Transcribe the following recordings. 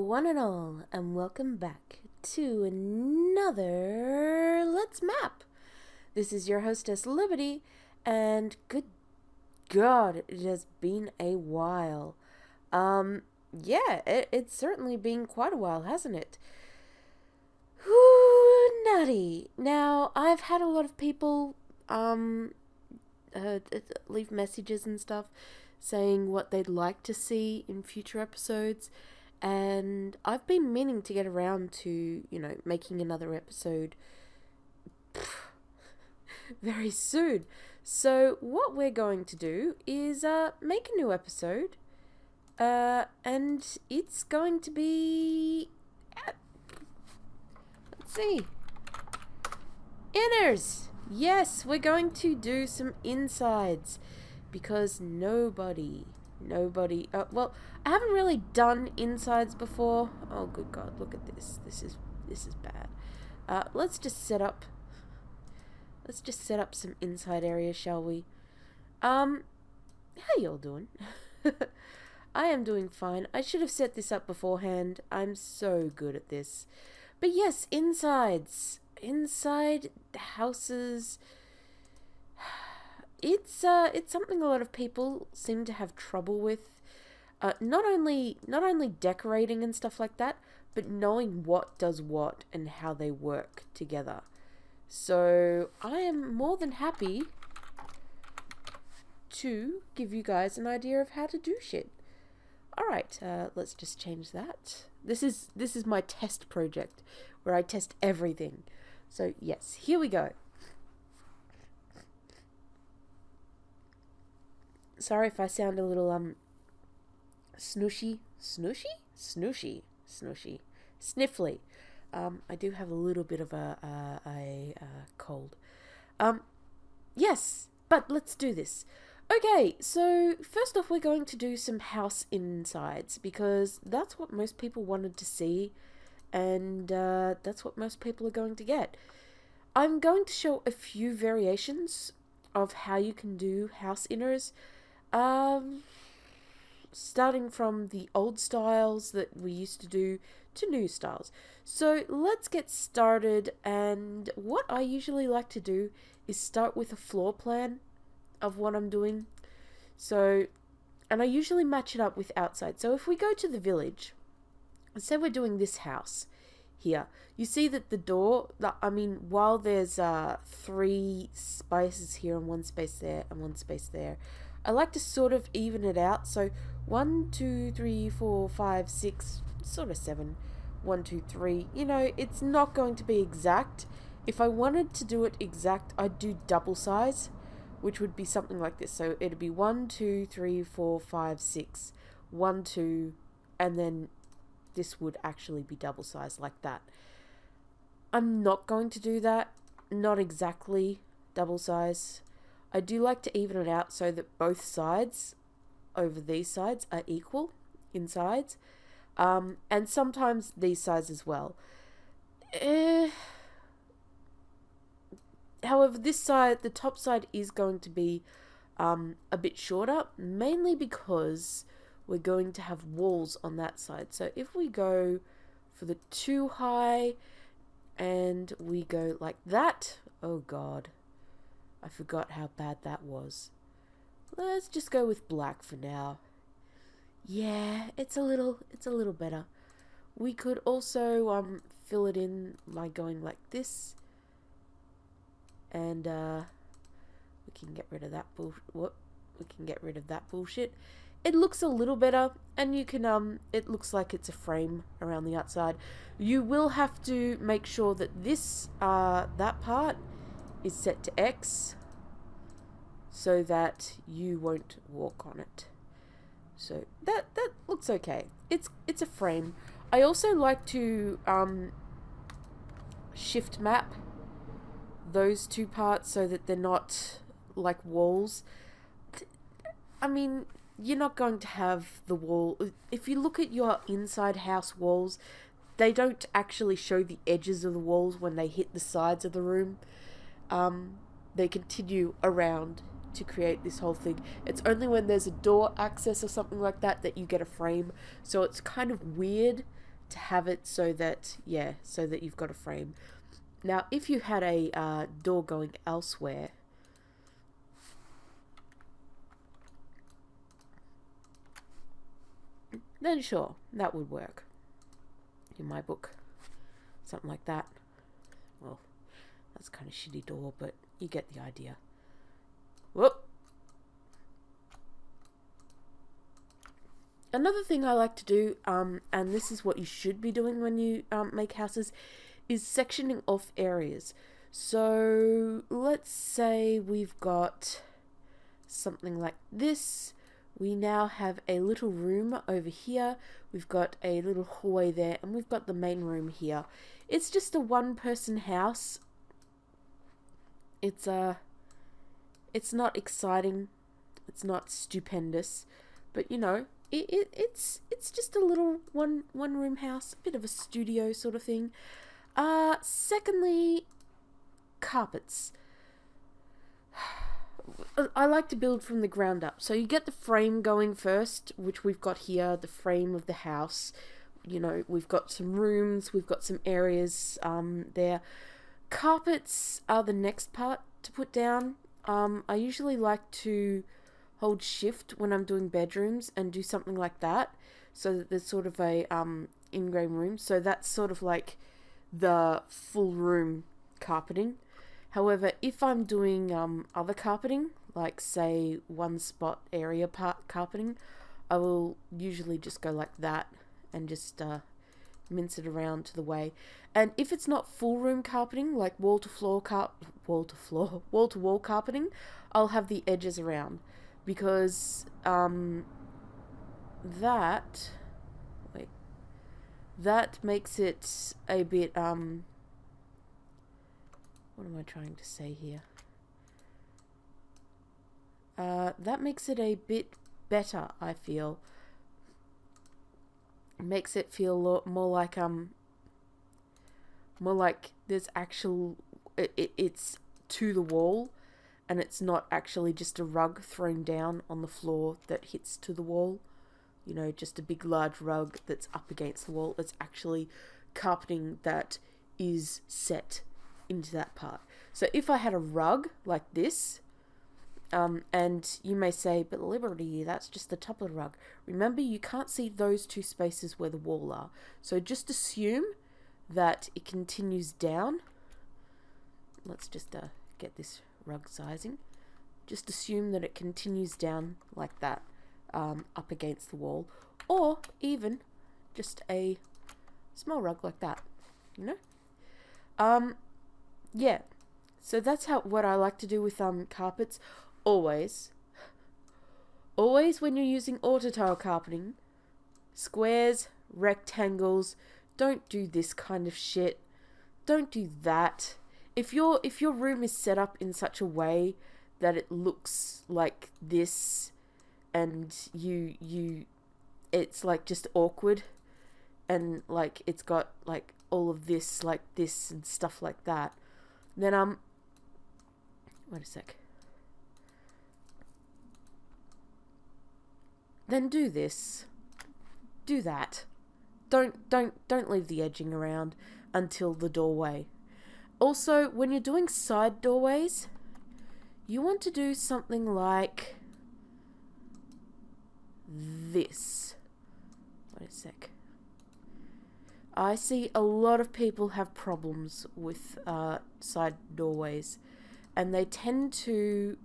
one and all, and welcome back to another Let's Map. This is your hostess, Liberty, and good God, it has been a while. It's certainly been quite a while, hasn't it? Whoo, nutty. Now, I've had a lot of people, leave messages and stuff saying what they'd like to see in future episodes. And I've been meaning to get around to, making another episode very soon. So what we're going to do is make a new episode. And it's going to be... let's see. Inners! Yes, we're going to do some insides. Because nobody... I haven't really done insides before. Oh, good God, look at this. This is bad. Let's just set up some inside areas, shall we? How y'all doing? I am doing fine. I should have set this up beforehand. I'm so good at this. But yes, insides. Inside houses. It's something a lot of people seem to have trouble with. Not only decorating and stuff like that, but knowing what does what and how they work together. So I am more than happy to give you guys an idea of how to do shit. Alright, let's just change that. This is my test project where I test everything. So yes, here we go. Sorry if I sound a little snooshy, sniffly. I do have a little bit of a cold. Yes, but let's do this. Okay, so first off we're going to do some house insides because that's what most people wanted to see, and that's what most people are going to get. I'm going to show a few variations of how you can do house inners. Starting from the old styles that we used to do to new styles. So let's get started, and what I usually like to do is start with a floor plan of what I'm doing. So, and I usually match it up with outside. So if we go to the village, let's say we're doing this house here. You see that the door, while there's 3 spaces here and 1 space there and 1 space there, I like to sort of even it out. So 1, 2, 3, 4, 5, 6, sort of 7. 1, 2, 3. It's not going to be exact. If I wanted to do it exact, I'd do double size, which would be something like this. So it'd be 1, 2, 3, 4, 5, 6. 1, 2, and then this would actually be double size like that. I'm not going to do that. Not exactly double size. I do like to even it out so that both sides over these sides are equal in sides. And sometimes these sides as well. However, this side, the top side, is going to be a bit shorter, mainly because we're going to have walls on that side. So if we go for the 2 high and we go like that, oh God. I forgot how bad that was. Let's just go with black for now. Yeah, it's a little better. We could also fill it in by going like this, and we can get rid of that bullshit. It looks a little better, and you can it looks like it's a frame around the outside. You will have to make sure that this that part is set to X so that you won't walk on it. So that looks okay. It's a frame. I also like to shift map those 2 parts so that they're not like walls. You're not going to have the wall. If you look at your inside house walls, they don't actually show the edges of the walls when they hit the sides of the room. They continue around to create this whole thing. It's only when there's a door access or something like that that you get a frame. So it's kind of weird to have it so that, yeah, so that you've got a frame. Now, if you had a door going elsewhere, then sure, that would work. In my book, something like that. Well, that's kind of shitty door, but you get the idea. Whoop. Another thing I like to do, and this is what you should be doing when you make houses, is sectioning off areas. So let's say we've got something like this. We now have a little room over here. We've got a little hallway there, and we've got the main room here. It's just a one-person house. It's not exciting. It's not stupendous, but you know, it's just a little one room house, a bit of a studio sort of thing. Secondly, carpets. I like to build from the ground up. So you get the frame going first, which we've got here, the frame of the house. You know, we've got some rooms, we've got some areas there. Carpets are the next part to put down. I usually like to hold shift when I'm doing bedrooms and do something like that, so that there's sort of a in-game room. So that's sort of like the full room carpeting. However, if I'm doing other carpeting, like say one spot area part carpeting, I will usually just go like that and just mince it around to the way. And if it's not full room carpeting, like wall to wall carpeting, I'll have the edges around, because that makes it a bit what am I trying to say here? That makes it a bit better, I feel. It makes it feel more like there's actual, it's to the wall, and it's not actually just a rug thrown down on the floor that hits to the wall. You know, just a big large rug that's up against the wall. It's actually carpeting that is set into that part. So if I had a rug like this, and you may say, but Liberty, that's just the top of the rug. Remember, you can't see those two spaces where the wall are. So just assume that it continues down. Let's just get this rug sizing. Just assume that it continues down like that, up against the wall, or even just a small rug like that, you know? Yeah, so that's what I like to do with carpets. Always when you're using auto tile carpeting, squares, rectangles, don't do this kind of shit. Don't do that. If your room is set up in such a way that it looks like this, and it's like just awkward, and like it's got like all of this like this and stuff like that, then wait a sec. Then do this. Do that. Don't leave the edging around until the doorway. Also, when you're doing side doorways, you want to do something like this. Wait a sec. I see a lot of people have problems with side doorways, and they tend to...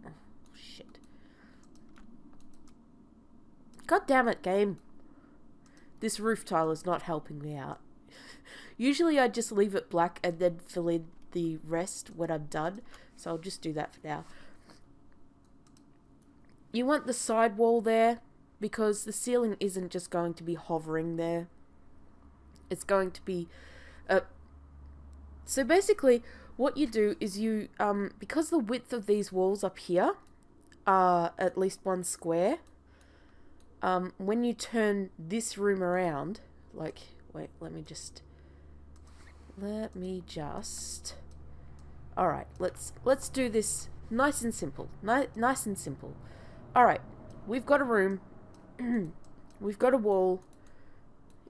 Oh, shit. God damn it, game. This roof tile is not helping me out. Usually I just leave it black and then fill in the rest when I'm done, so I'll just do that for now. You want the side wall there, because the ceiling isn't just going to be hovering there. It's going to be... So basically, what you do is you... because the width of these walls up here are at least 1 square, when you turn this room around... Like, wait, let me just... Alright, let's do this nice and simple. Nice and simple. Alright, we've got a room. We've got a wall.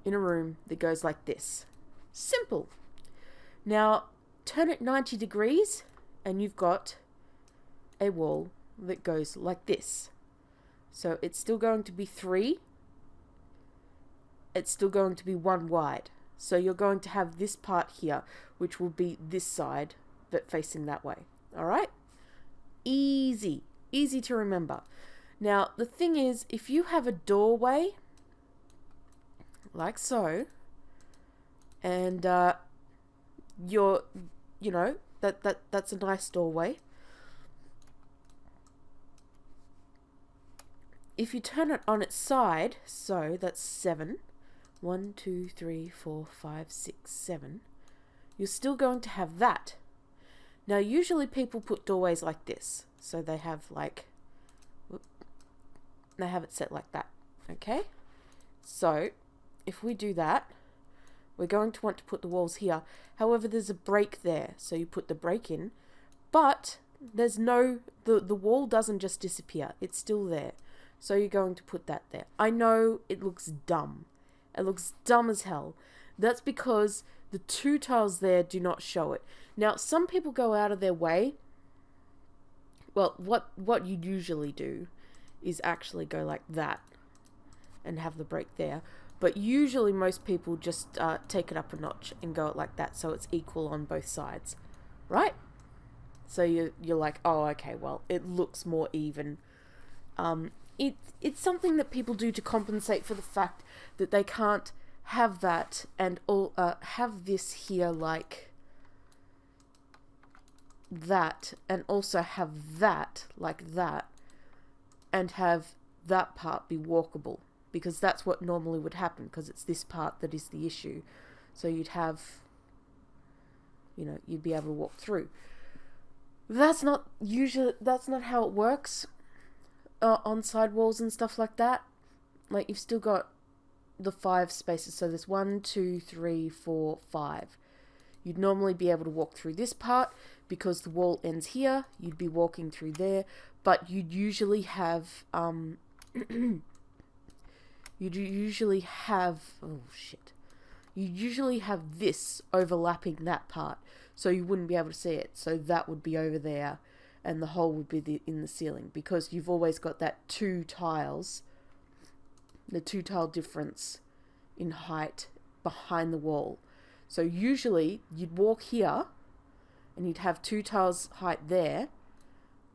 in a room that goes like this. Simple. Now, turn it 90 degrees and you've got a wall that goes like this. So it's still going to be 3. It's still going to be 1 wide. So you're going to have this part here, which will be this side, but facing that way. All right? Easy. Easy to remember. Now, the thing is, if you have a doorway, like so, and that's a nice doorway. If you turn it on its side, so that's 7. 1, 2, 3, 4, 5, 6, 7. You're still going to have that. Now, usually people put doorways like this. So they have they have it set like that. Okay? So, if we do that, we're going to want to put the walls here. However, there's a break there. So you put the break in. But there's no, the wall doesn't just disappear. It's still there. So you're going to put that there. I know it looks dumb. It looks dumb as hell. That's because the 2 tiles there do not show it. Now, some people go out of their way. Well, what you usually do is actually go like that and have the break there. But usually most people just take it up a notch and go it like that so it's equal on both sides. Right? So you're like, oh, okay, well, it looks more even. It's something that people do to compensate for the fact that they can't have that and have this here like that, and also have that like that, and have that part be walkable, because that's what normally would happen, because it's this part that is the issue. So you'd have, you'd be able to walk through. That's not how it works on side walls and stuff like that. Like, you've still got the 5 spaces, so there's 1, 2, 3, 4, 5. You'd normally be able to walk through this part because the wall ends here. You'd be walking through there, but you'd usually have you'd usually have this overlapping that part, so you wouldn't be able to see it. So that would be over there, and the hole would be in the ceiling, because you've always got that 2 tiles, the 2 tile difference in height behind the wall. So usually you'd walk here and you'd have 2 tiles height there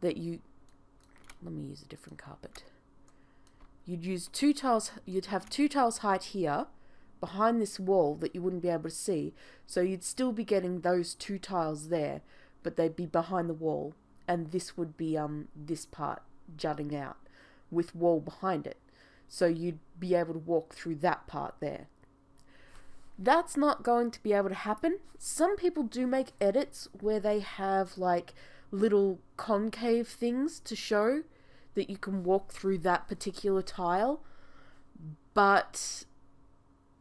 that let me use a different carpet. You'd have 2 tiles height here behind this wall that you wouldn't be able to see. So you'd still be getting those 2 tiles there, but they'd be behind the wall, and this would be this part jutting out with wall behind it. So you'd be able to walk through that part there. That's not going to be able to happen. Some people do make edits where they have like little concave things to show that you can walk through that particular tile. But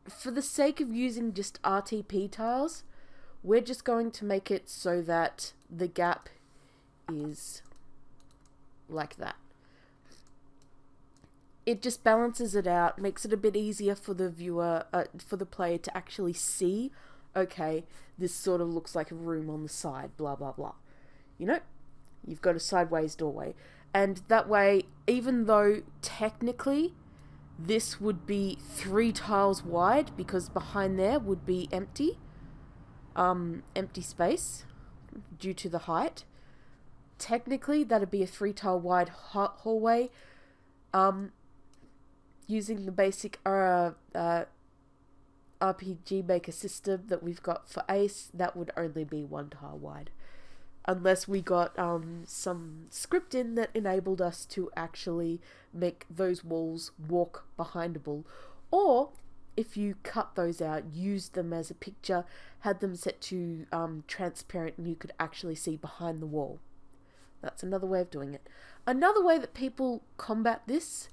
for the sake of using just RTP tiles, we're just going to make it so that the gap is like that. It just balances it out, makes it a bit easier for the viewer, for the player to actually see, okay, this sort of looks like a room on the side, blah, blah, blah. You've got a sideways doorway. And that way, even though technically this would be 3 tiles wide, because behind there would be empty space due to the height, technically that'd be a 3 tile wide hallway. Using the basic RPG Maker system that we've got for Ace, that would only be 1 tile wide. Unless we got some script in that enabled us to actually make those walls walk behindable. Or, if you cut those out, used them as a picture, had them set to transparent, and you could actually see behind the wall. That's another way of doing it. Another way that people combat this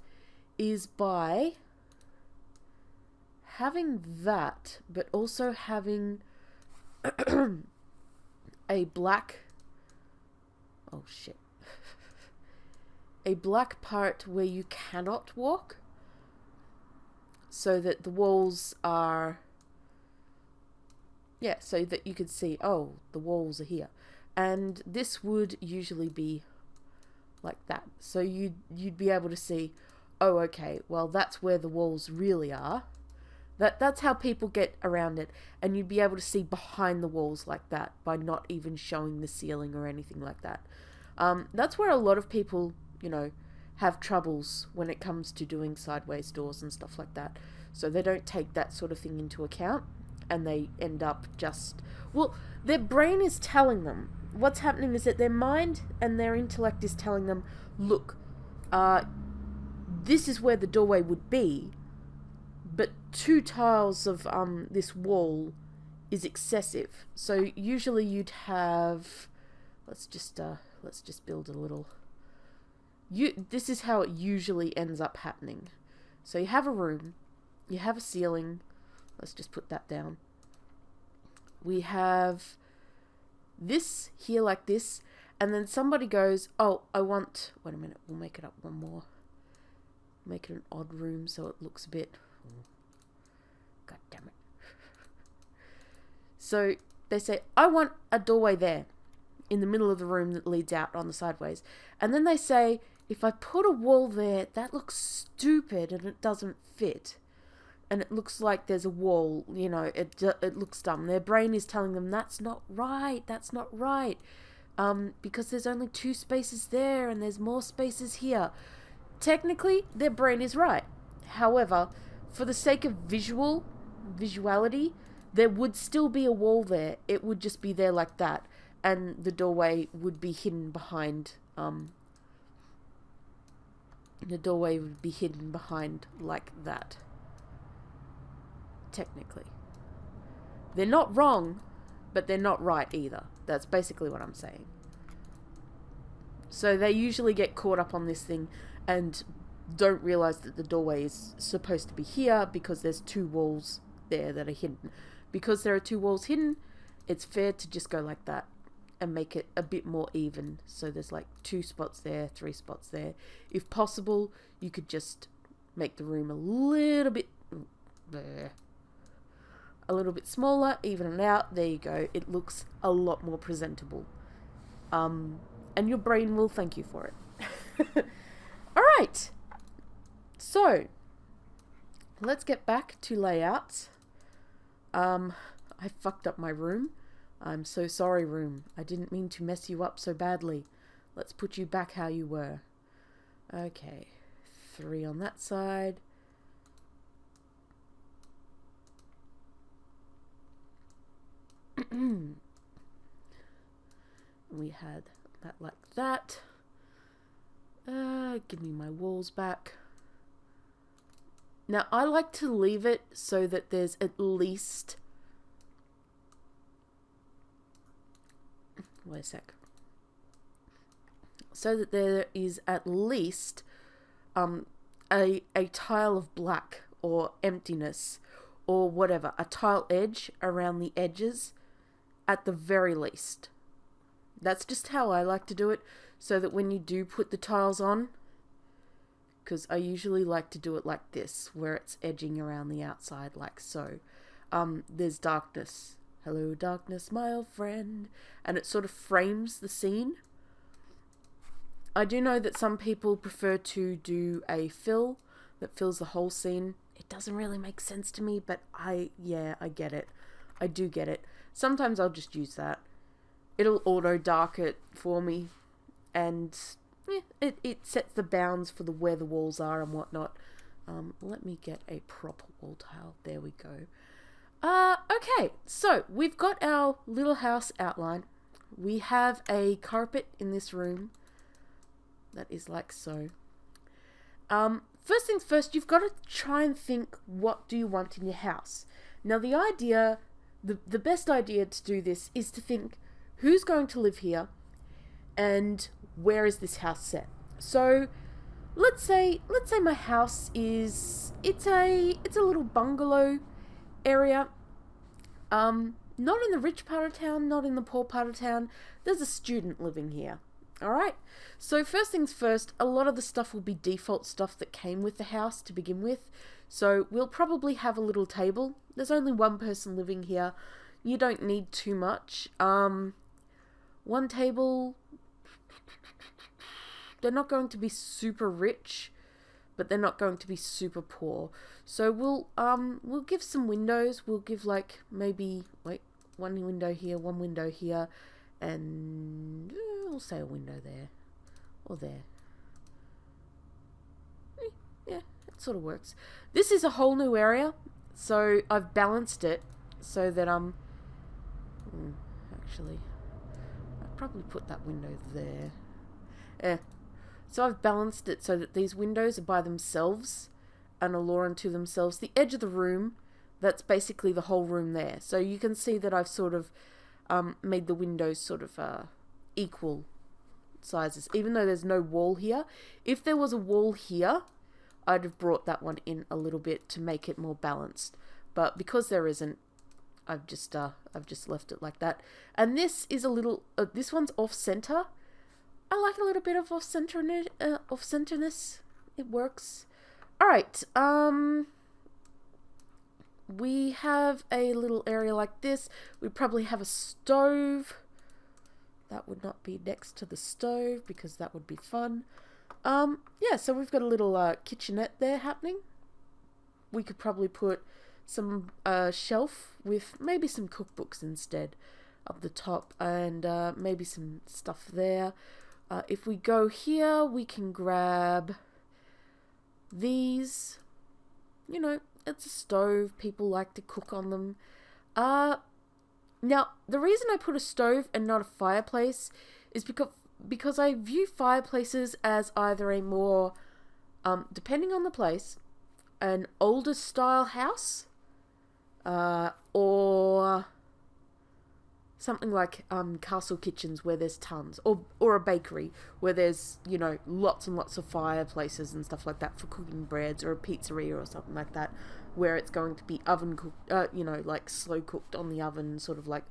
is by having that, but also having a black a black part where you cannot walk. so that the walls are, yeah, so that you could see, oh, the walls are here. And this would usually be like that. So you'd be able to see, oh, okay, well, that's where the walls really are. That's how people get around it. And you'd be able to see behind the walls like that by not even showing the ceiling or anything like that. That's where a lot of people, have troubles when it comes to doing sideways doors and stuff like that. So they don't take that sort of thing into account, and they end up just, well, their brain is telling them. What's happening is that their mind and their intellect is telling them, look, this is where the doorway would be, but 2 tiles of this wall is excessive. So usually you'd have, let's just build a little. This is how it usually ends up happening. So you have a room, you have a ceiling. Let's just put that down. We have this here like this, and then somebody goes, oh, I want, wait a minute, we'll make it up one more. Make it an odd room so it looks a bit, god damn it. So they say, I want a doorway there in the middle of the room that leads out on the sideways. And then they say, if I put a wall there, that looks stupid and it doesn't fit. And it looks like there's a wall, it looks dumb. Their brain is telling them, that's not right. Because there's only 2 spaces there and there's more spaces here. Technically, their brain is right. However, for the sake of visuality, there would still be a wall there. It would just be there like that. And the doorway would be hidden behind, like that. Technically. They're not wrong, but they're not right either. That's basically what I'm saying. So they usually get caught up on this thing and don't realize that the doorway is supposed to be here because there's 2 walls there that are hidden. Because there are 2 walls hidden, it's fair to just go like that and make it a bit more even. So there's like 2 spots there, 3 spots there. If possible, you could just make the room a little bit smaller, even it out. There you go. It looks a lot more presentable. And your brain will thank you for it. Alright. So, let's get back to layouts. I fucked up my room. I'm so sorry, room. I didn't mean to mess you up so badly. Let's put you back how you were. Okay. 3 on that side. We had that like that. Give me my walls back. Now, I like to leave it so that there's at least... Wait a sec. So that there is at least a tile of black or emptiness or whatever. A tile edge around the edges at the very least. That's just how I like to do it, so that when you do put the tiles on, because I usually like to do it like this, where it's edging around the outside like so. There's darkness. Hello, darkness, my old friend. And it sort of frames the scene. I do know that some people prefer to do a fill that fills the whole scene. It doesn't really make sense to me, but I get it. I do get it. Sometimes I'll just use that. It'll auto dark it for me, and it sets the bounds for where the walls are and whatnot. Let me get a proper wall tile. There we go. Okay, so we've got our little house outline. We have a carpet in this room that is like so. First things first, you've got to try and think, what do you want in your house? Now, the best idea to do this is to think, who's going to live here and where is this house set? So let's say my house is, it's a little bungalow area. Not in the rich part of town, not in the poor part of town. There's a student living here. Alright, so first things first, a lot of the stuff will be default stuff that came with the house to begin with. So we'll probably have a little table. There's only one person living here. You don't need too much. One table. They're not going to be super rich, but they're not going to be super poor. So we'll give some windows. We'll give like maybe one window here, and we'll say a window there or there. Yeah, it sort of works. This is a whole new area, so I've balanced it so that actually I'd probably put that window there. So I've balanced it so that these windows are by themselves and are unto themselves. The edge of the room, that's basically the whole room there. So you can see that I've sort of made the windows sort of equal sizes, even though there's no wall here. If there was a wall here, I'd have brought that one in a little bit to make it more balanced. But because there isn't, I've just left it like that. And this is a little, this one's off center. I like a little bit of off-centerness. It works. Alright, we have a little area like this. We probably have a stove. That would not be next to the stove because that would be fun. Yeah, so we've got a little kitchenette there happening. We could probably put some shelf with maybe some cookbooks instead up the top, and maybe some stuff there. If we go here, we can grab these. You know, it's a stove. People like to cook on them. Now, the reason I put a stove and not a fireplace is because I view fireplaces as either a more, depending on the place, an older style house, or something like castle kitchens where there's tons, or a bakery where there's, you know, lots and lots of fireplaces and stuff like that for cooking breads, or a pizzeria or something like that where it's going to be oven cooked, you know, like slow cooked on the oven, sort of like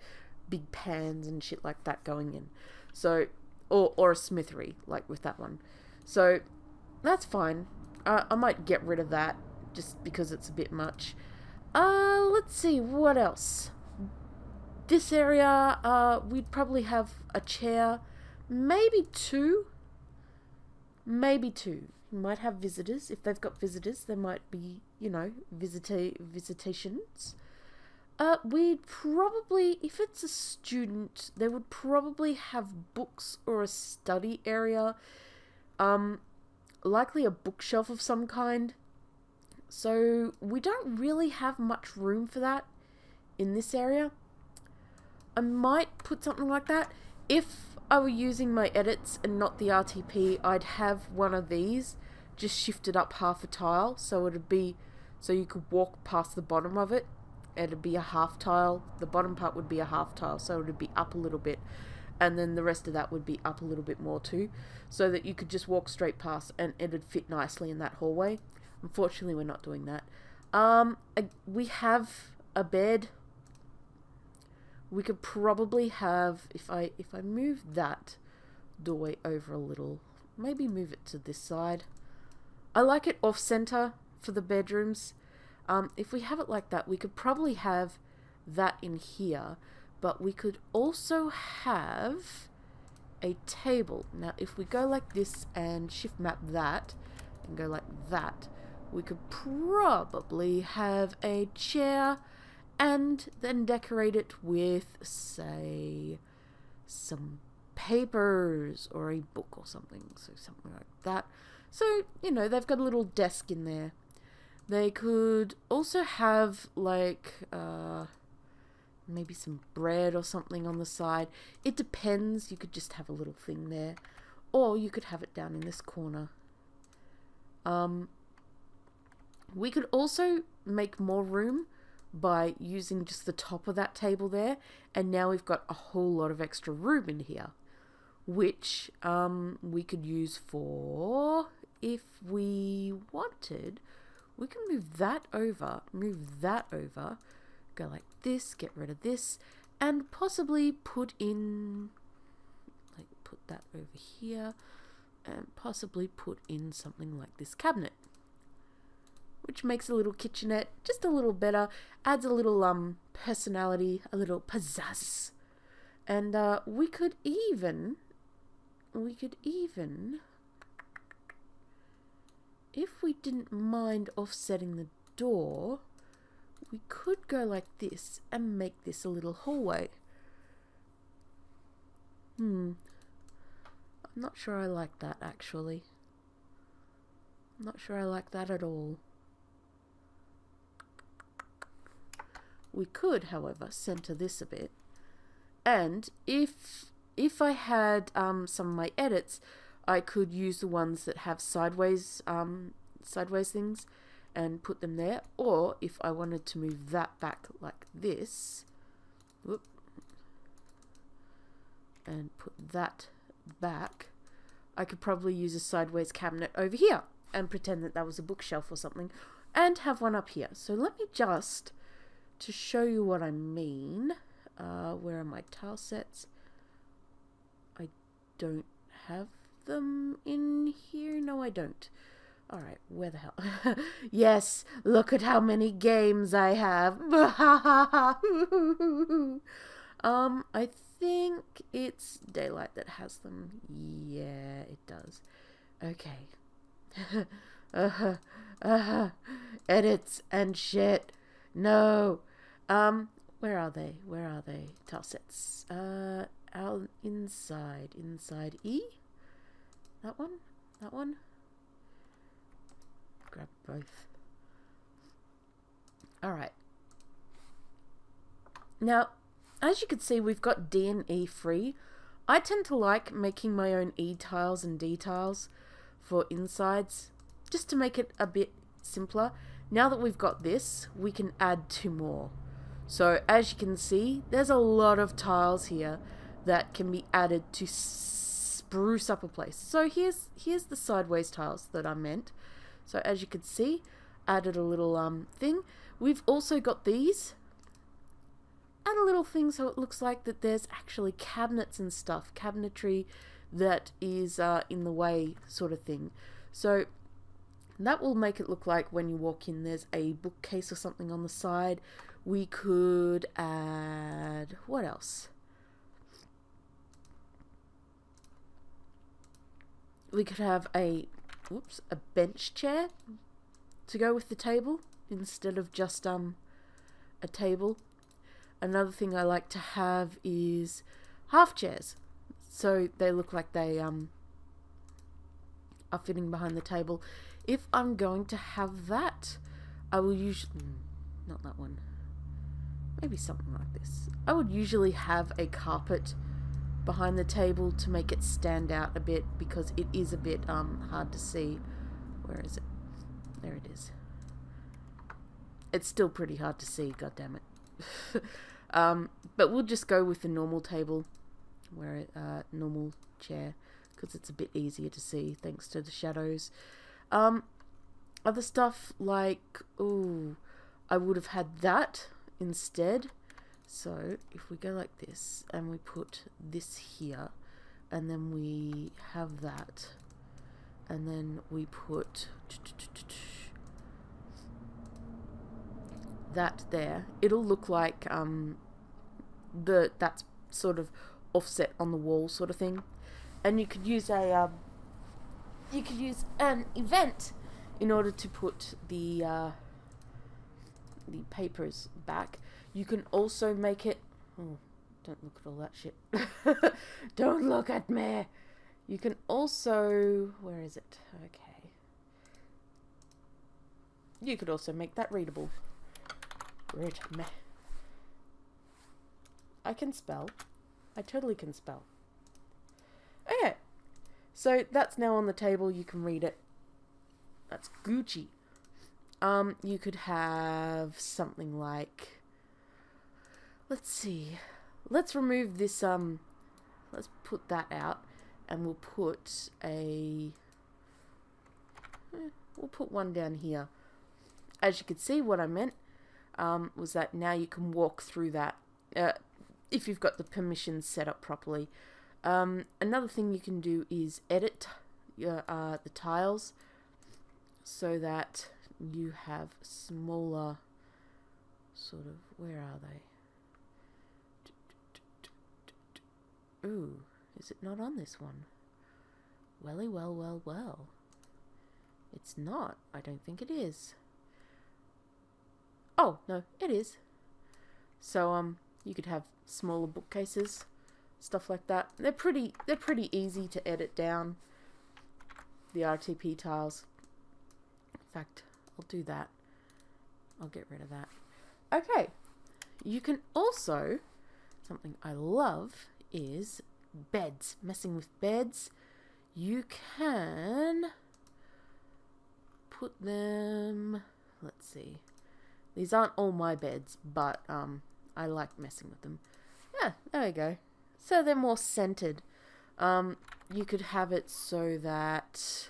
big pans and shit like that going in. So, or a smithery like with that one. So that's fine. I might get rid of that just because it's a bit much. Let's see, what else? This area, we'd probably have a chair, maybe two. You might have visitors. If they've got visitors, there might be, you know, visitations. We'd probably, if it's a student, they would probably have books or a study area. Likely a bookshelf of some kind. So we don't really have much room for that in this area. I might put something like that. If I were using my edits and not the RTP, I'd have one of these just shifted up half a tile, so it'd be, so you could walk past the bottom of it. It'd be a half tile. The bottom part would be a half tile, so it'd be up a little bit, and then the rest of that would be up a little bit more too, so that you could just walk straight past and it'd fit nicely in that hallway. Unfortunately, we're not doing that. We have a bed. We could probably have, if I move that doorway over a little, maybe move it to this side. I like it off center for the bedrooms. If we have it like that, we could probably have that in here, but we could also have a table. Now, if we go like this and shift map that and go like that, we could probably have a chair and then decorate it with, say, some papers or a book or something. So something like that. So, you know, they've got a little desk in there. They could also have, like, maybe some bread or something on the side. It depends. You could just have a little thing there. Or you could have it down in this corner. We could also make more room by using just the top of that table there, and now we've got a whole lot of extra room in here, which we could use for, if we wanted, we can move that over, go like this, get rid of this, and possibly put in, like, put that over here, and possibly put in something like this cabinet. which makes a little kitchenette just a little better, adds a little personality, a little pizzazz. And we could even, if we didn't mind offsetting the door, we could go like this and make this a little hallway. I'm not sure I like that, actually. I'm not sure I like that at all. We could, however, center this a bit. And if I had some of my edits, I could use the ones that have sideways things and put them there. Or if I wanted to move that back like this, whoop, and put that back, I could probably use a sideways cabinet over here and pretend that that was a bookshelf or something, and have one up here. So let me just, to show you what I mean, where are my tile sets? I don't have them in here. No, I don't. Alright, where the hell? Yes, look at how many games I have. I think it's Daylight that has them. Yeah, it does. Okay. Edits and shit. No. Where are they? Where are they? Tile sets. Out inside. Inside E? That one? That one? Grab both. Alright. Now, as you can see, we've got D and E free. I tend to like making my own E tiles and D tiles for insides, just to make it a bit simpler. Now that we've got this, we can add 2 more. So as you can see, there's a lot of tiles here that can be added to spruce up a place. So here's the sideways tiles that I meant. So as you can see, added a little thing. We've also got these. Add a little thing so it looks like that there's actually cabinets and stuff, cabinetry that is in the way, sort of thing. So that will make it look like when you walk in there's a bookcase or something on the side. We could add, what else? We could have a bench chair to go with the table instead of just a table. Another thing I like to have is half chairs, so they look like they are fitting behind the table. If I'm going to have that, I will usually, not that one, maybe something like this. I would usually have a carpet behind the table to make it stand out a bit, because it is a bit hard to see. Where is it? There it is. It's still pretty hard to see, god damn it. But we'll just go with the normal table, where normal chair, because it's a bit easier to see thanks to the shadows. Other stuff like, I would have had that instead. So if we go like this and we put this here, and then we have that, and then we put that there, it'll look like that's sort of offset on the wall sort of thing. And you could use an event in order to put the papers back. You can also make it, don't look at all that shit. Don't look at me. You can also, where is it? Okay. You could also make that readable. Read me. I can spell. I totally can spell. Okay. So that's now on the table. You can read it. That's Gucci. You could have something like, let's see. Let's remove this, let's put that out, and we'll put we'll put one down here. As you can see, what I meant was that now you can walk through that if you've got the permissions set up properly. Another thing you can do is edit the tiles so that you have smaller sort of, where are they? Ooh, is it not on this one? Welly, well. It's not. I don't think it is. Oh, no, it is. So, you could have smaller bookcases, stuff like that. They're pretty easy to edit down, the RTP tiles. In fact, I'll do that. I'll get rid of that. Okay. You can also, something I love is beds. Messing with beds. You can put them, let's see. These aren't all my beds, but I like messing with them. Yeah, there we go. So they're more centered. You could have it so that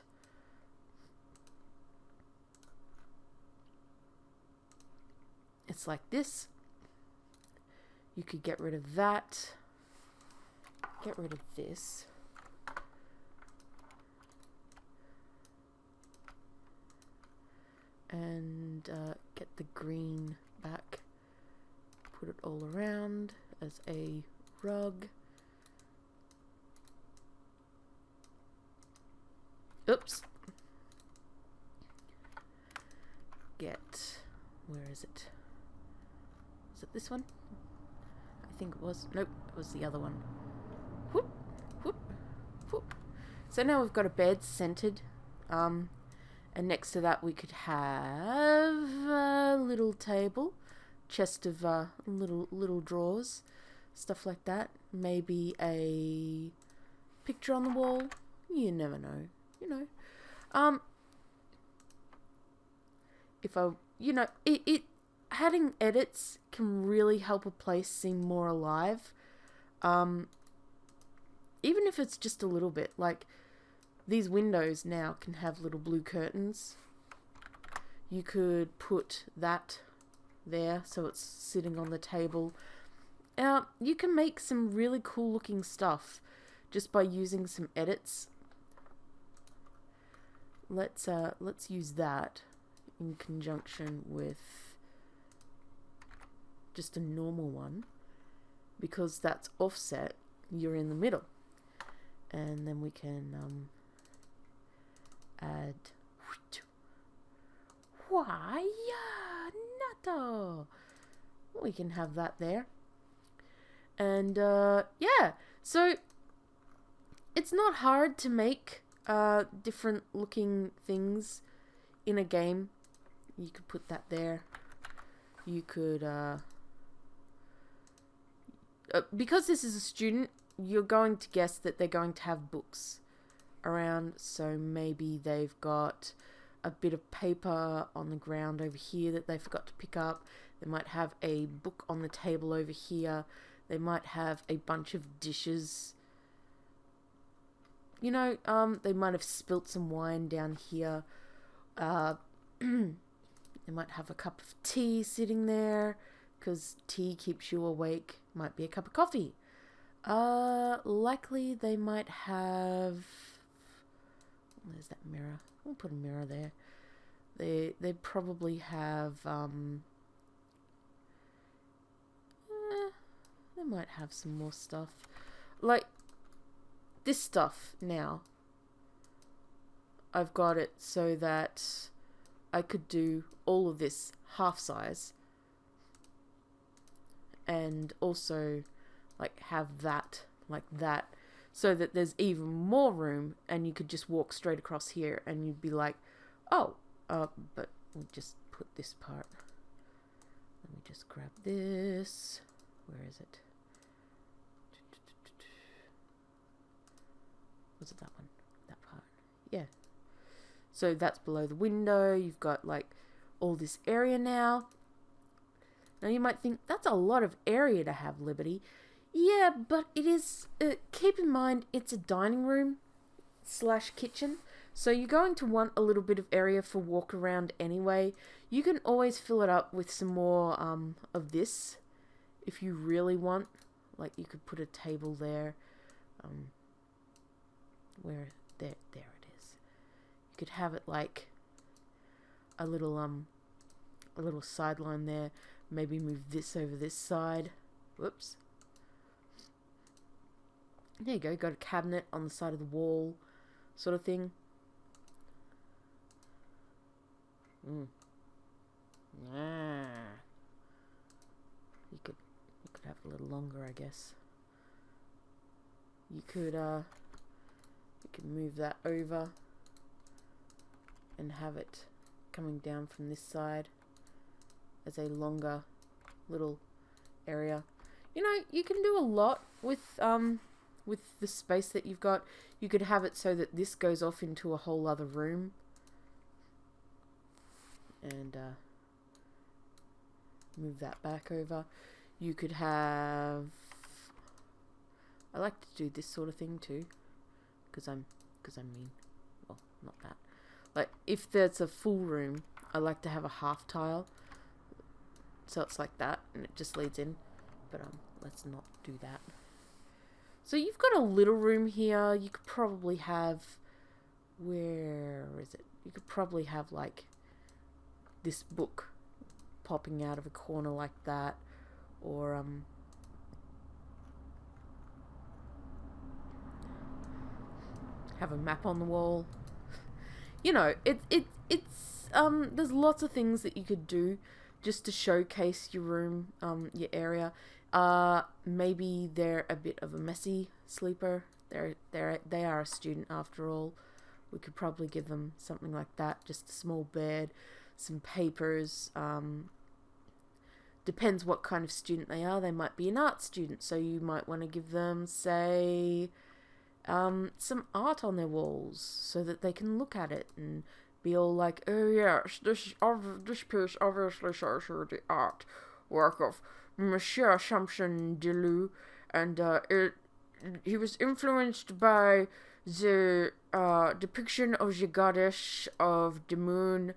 it's like this. You could get rid of that. Get rid of this. And get the green back. Put it all around as a rug. Oops. Get, where is it? Is it this one? I think it was. Nope, it was the other one. Whoop, whoop, whoop. So now we've got a bed centered. And next to that we could have a little table, chest of little drawers, stuff like that. Maybe a picture on the wall. You never know, you know. If I, you know, adding edits can really help a place seem more alive. Even if it's just a little bit, like these windows now can have little blue curtains. You could put that there so it's sitting on the table. You can make some really cool looking stuff just by using some edits. Let's use that in conjunction with just a normal one, because that's offset. You're in the middle, and then we can add why nato. We can have that there, and yeah. So it's not hard to make different looking things in a game. You could put that there. You could because this is a student, you're going to guess that they're going to have books around, so maybe they've got a bit of paper on the ground over here that they forgot to pick up. They might have a book on the table over here. They might have a bunch of dishes. You know, they might have spilt some wine down here. They might have a cup of tea sitting there, because tea keeps you awake. Might be a cup of coffee. Likely they might have... There's that mirror. We'll put a mirror there. They probably have... they might have some more stuff. Like, this stuff now. I've got it so that I could do all of this half size. And also, like, have that like that, so that there's even more room, and you could just walk straight across here, and you'd be like, oh, but we'll just put this part. Let me just grab this. Where is it? Was it that one? That part. Yeah. So that's below the window. You've got like all this area now. Now you might think, that's a lot of area to have, Liberty. Yeah, but it is, keep in mind, it's a dining room / kitchen. So you're going to want a little bit of area for walk around anyway. You can always fill it up with some more of this if you really want. Like, you could put a table there. There it is. You could have it like a little sideline there. Maybe move this over this side. Whoops. There you go. Got a cabinet on the side of the wall, sort of thing. Yeah. You could have a little longer, I guess. You could move that over and have it coming down from this side as a longer little area. You know, you can do a lot with the space that you've got. You could have it so that this goes off into a whole other room. And move that back over. You could have... I like to do this sort of thing too, because I'm mean. Well, not that. Like, if there's a full room, I like to have a half tile. So it's like that, and it just leads in. But let's not do that. So you've got a little room here. You could probably have... Where is it? You could probably have, like, this book popping out of a corner like that. Or, have a map on the wall. You know, it's there's lots of things that you could do just to showcase your room, your area. Maybe they're a bit of a messy sleeper. They are a student after all. We could probably give them something like that, just a small bed, some papers. Depends what kind of student they are. They might be an art student, so you might want to give them, say, some art on their walls so that they can look at it and be all like, oh yes, this piece obviously shows you the art work of Monsieur Samson Delou, and he was influenced by the depiction of the goddess of the moon.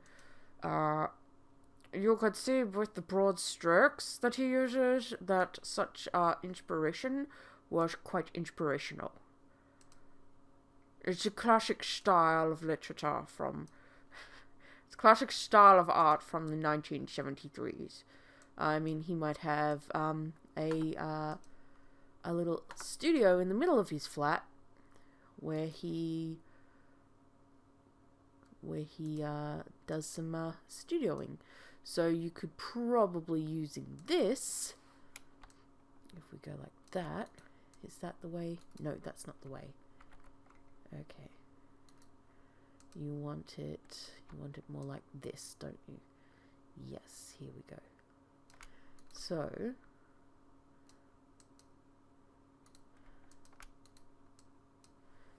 You could see with the broad strokes that he uses that such inspiration was quite inspirational. It's a classic style of literature it's a classic style of art from the 1973s. I mean, he might have a little studio in the middle of his flat where he does some studioing. So you could probably using this, if we go like that, is that the way? No, that's not the way. Okay. You want it more like this, don't you? Yes, here we go.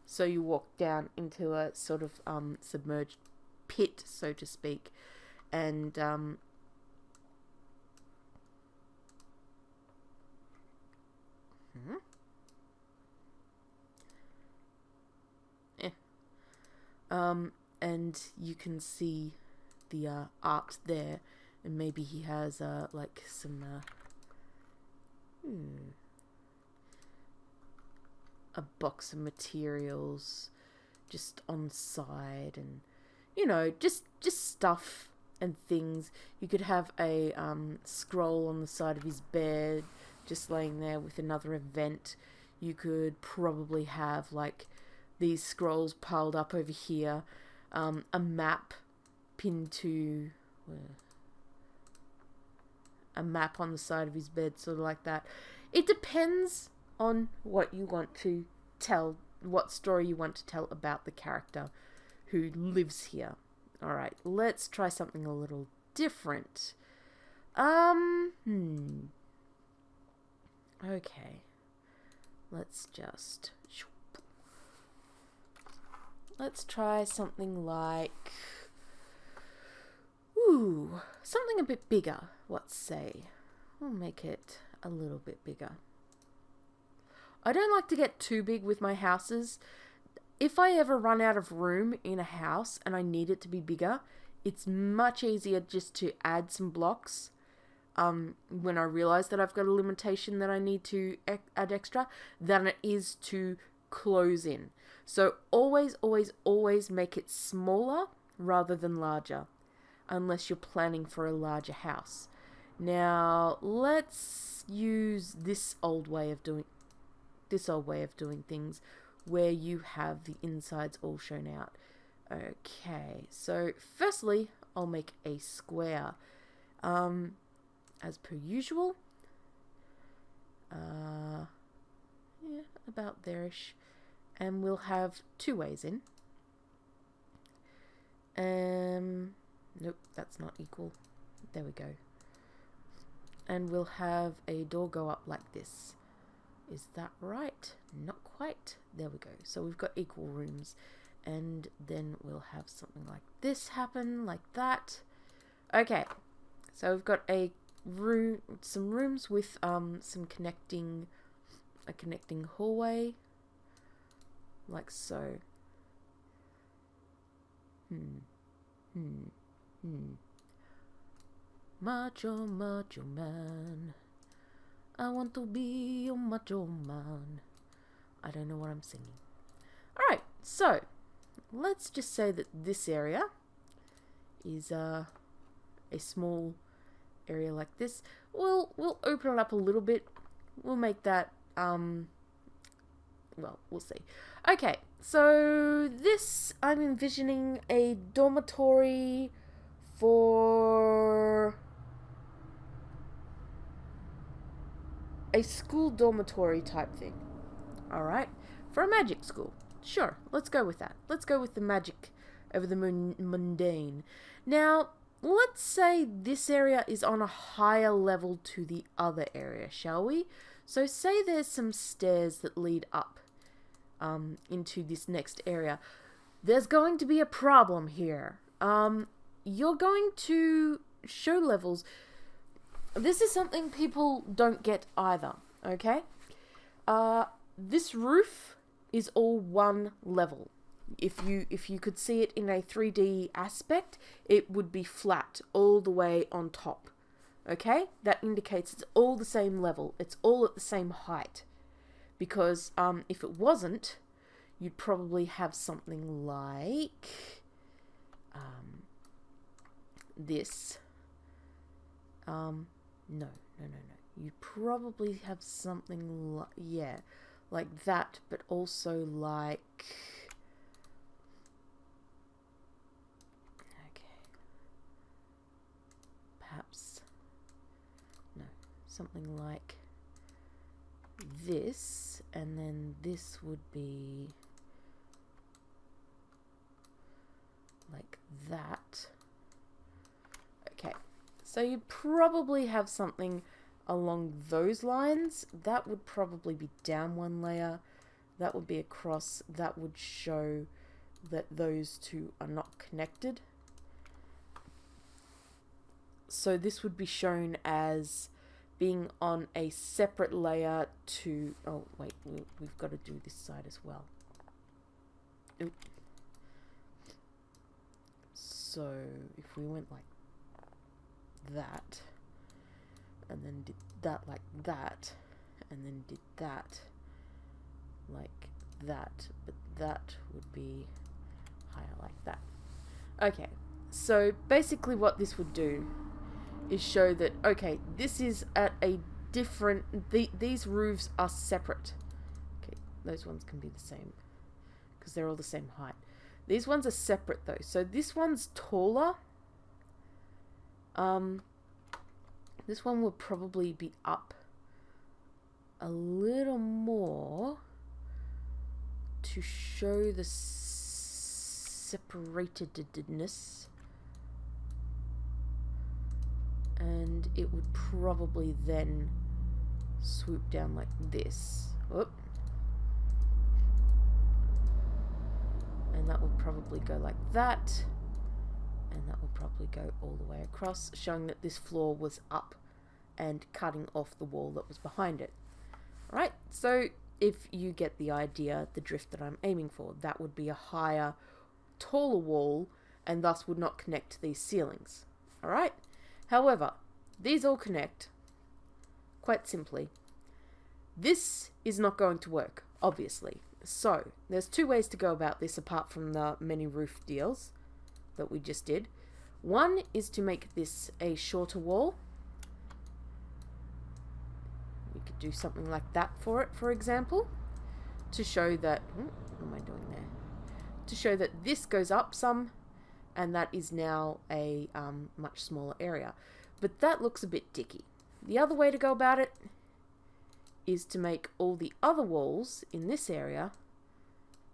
So you walk down into a sort of submerged pit, so to speak, and and you can see the art there, and maybe he has like some a box of materials just on side, and you know, just stuff and things. You could have a scroll on the side of his bed just laying there with another event. You could probably have like these scrolls piled up over here, a map pinned to a map on the side of his bed, sort of like that. It depends on what you want to tell, what story you want to tell about the character who lives here. Alright, let's try something a little different. Okay. Let's try something like... something a bit bigger, let's say. We'll make it a little bit bigger. I don't like to get too big with my houses. If I ever run out of room in a house and I need it to be bigger, it's much easier just to add some blocks when I realize that I've got a limitation that I need to add extra, than it is to close in. So always, always, always make it smaller rather than larger. unless you're planning for a larger house. Now, let's use this old way of doing things, where you have the insides all shown out. Okay, so firstly, I'll make a square, as per usual. Yeah, about there-ish, and we'll have two ways in. Nope, that's not equal. There we go. And we'll have a door go up like this. Is that right? Not quite. There we go. So we've got equal rooms. And then we'll have something like this happen, like that. Okay. So we've got some rooms with a connecting hallway. Like so. Macho man, I want to be a macho man. I don't know what I'm singing. Alright, so let's just say that this area is a small area like this. We'll open it up a little bit. We'll make that well, we'll see. Okay, so this, I'm envisioning a dormitory for a school dormitory type thing. Alright, for a magic school. Sure, let's go with that. Let's go with the magic over the mundane. Now, let's say this area is on a higher level to the other area, shall we? So say there's some stairs that lead up into this next area. There's going to be a problem here. You're going to show levels. This is something people don't get either, okay? This roof is all one level. If you could see it in a 3D aspect, it would be flat all the way on top. Okay? That indicates it's all the same level. It's all at the same height. Because if it wasn't, you'd probably have something like this. No. You'd probably have something like, yeah, like that, but also like, okay, perhaps, no, something like this, and then this would be like that. Okay, so you probably have something along those lines. That would probably be down one layer. That would be across. That would show that those two are not connected. So this would be shown as being on a separate layer to... Oh, wait, we've got to do this side as well. Oop. So if we went like that, and then did that like that, and then did that like that, but that would be higher like that. Okay, so basically what this would do is show that, okay, this is at a different, these roofs are separate. Okay, those ones can be the same because they're all the same height. These ones are separate though, so this one's taller. This one will probably be up a little more to show the separatedness, and it would probably then swoop down like this. Whoop. And that will probably go like that, and that will probably go all the way across, showing that this floor was up and cutting off the wall that was behind it. Alright, so if you get the idea, the drift that I'm aiming for, that would be a higher, taller wall, and thus would not connect to these ceilings. Alright? However, these all connect quite simply. This is not going to work, obviously. So, there's two ways to go about this apart from the many roof deals that we just did. One is to make this a shorter wall. You could do something like that for it, for example, to show that, what am I doing there? To show that this goes up some, and that is now a much smaller area. But that looks a bit dicky. The other way to go about it is to make all the other walls in this area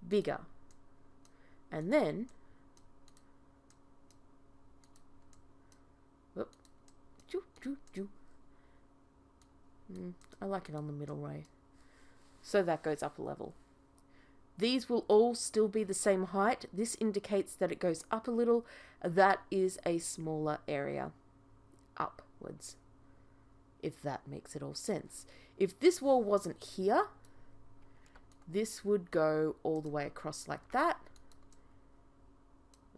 bigger. And then, whoop, choo, choo, choo. I like it on the middle way. So that goes up a level. These will all still be the same height. This indicates that it goes up a little. That is a smaller area upwards, if that makes it all sense. If this wall wasn't here, this would go all the way across like that.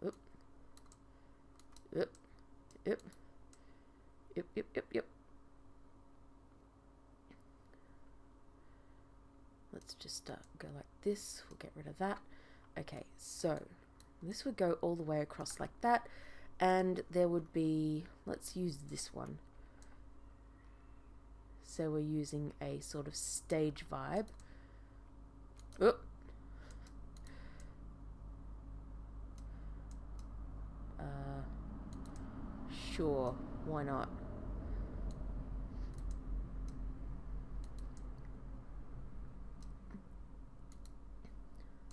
Yep. Yep. Yep. Yep, yep, yep, yep. Let's just go like this. We'll get rid of that. Okay, so this would go all the way across like that. And there would be, let's use this one. So we're using a sort of stage vibe. Oop. Sure, why not?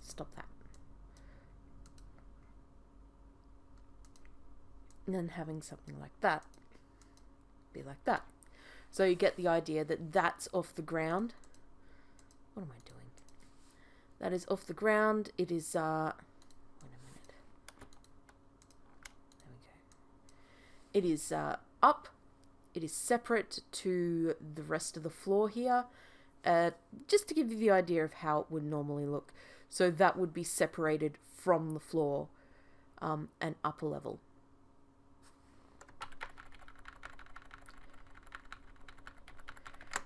Stop that. And then having something like that be like that. So you get the idea that that's off the ground. What am I doing? That is off the ground. It is, wait a minute. There we go. It is up. It is separate to the rest of the floor here. Just to give you the idea of how it would normally look. So that would be separated from the floor and up a level.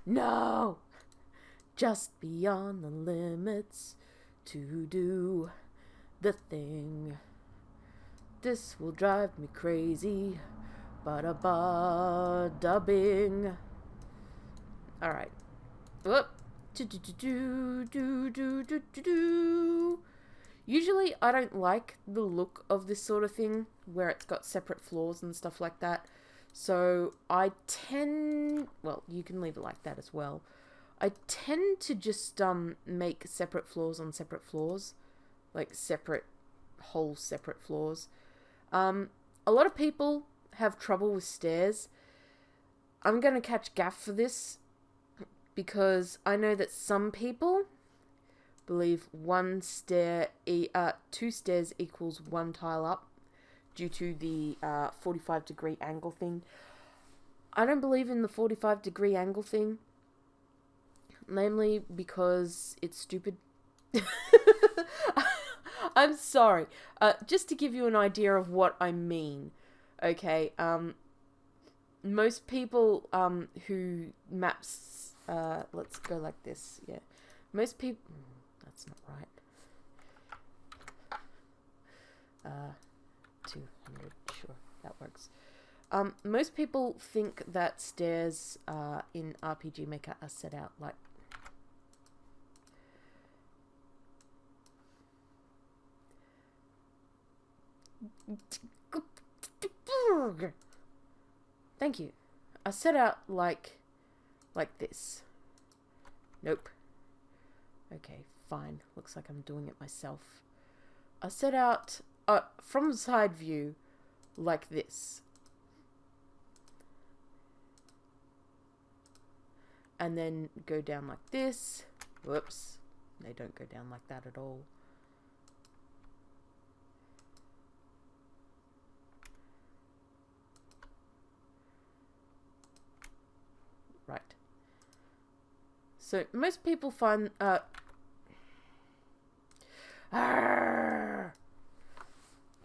No! Just beyond the limits to do the thing. This will drive me crazy. Ba-da-ba, dubbing. Alright. Whoop. Usually I don't like the look of this sort of thing where it's got separate floors and stuff like that. So I tend, well, you can leave it like that as well. I tend to just make separate floors on separate floors, like whole separate floors. A lot of people have trouble with stairs. I'm going to catch gaff for this because I know that some people believe two stairs equals one tile up due to the 45-degree angle thing. I don't believe in the 45-degree angle thing, namely because it's stupid. I'm sorry. Just to give you an idea of what I mean, okay, most people who maps, let's go like this, yeah. Most people, that's not right. 200, sure, that works. Most people think that stairs in RPG Maker are set out like thank you. I set out like this. Nope. Okay, fine. Looks like I'm doing it myself. I set out from side view like this. And then go down like this. Whoops. They don't go down like that at all. Right. So most people find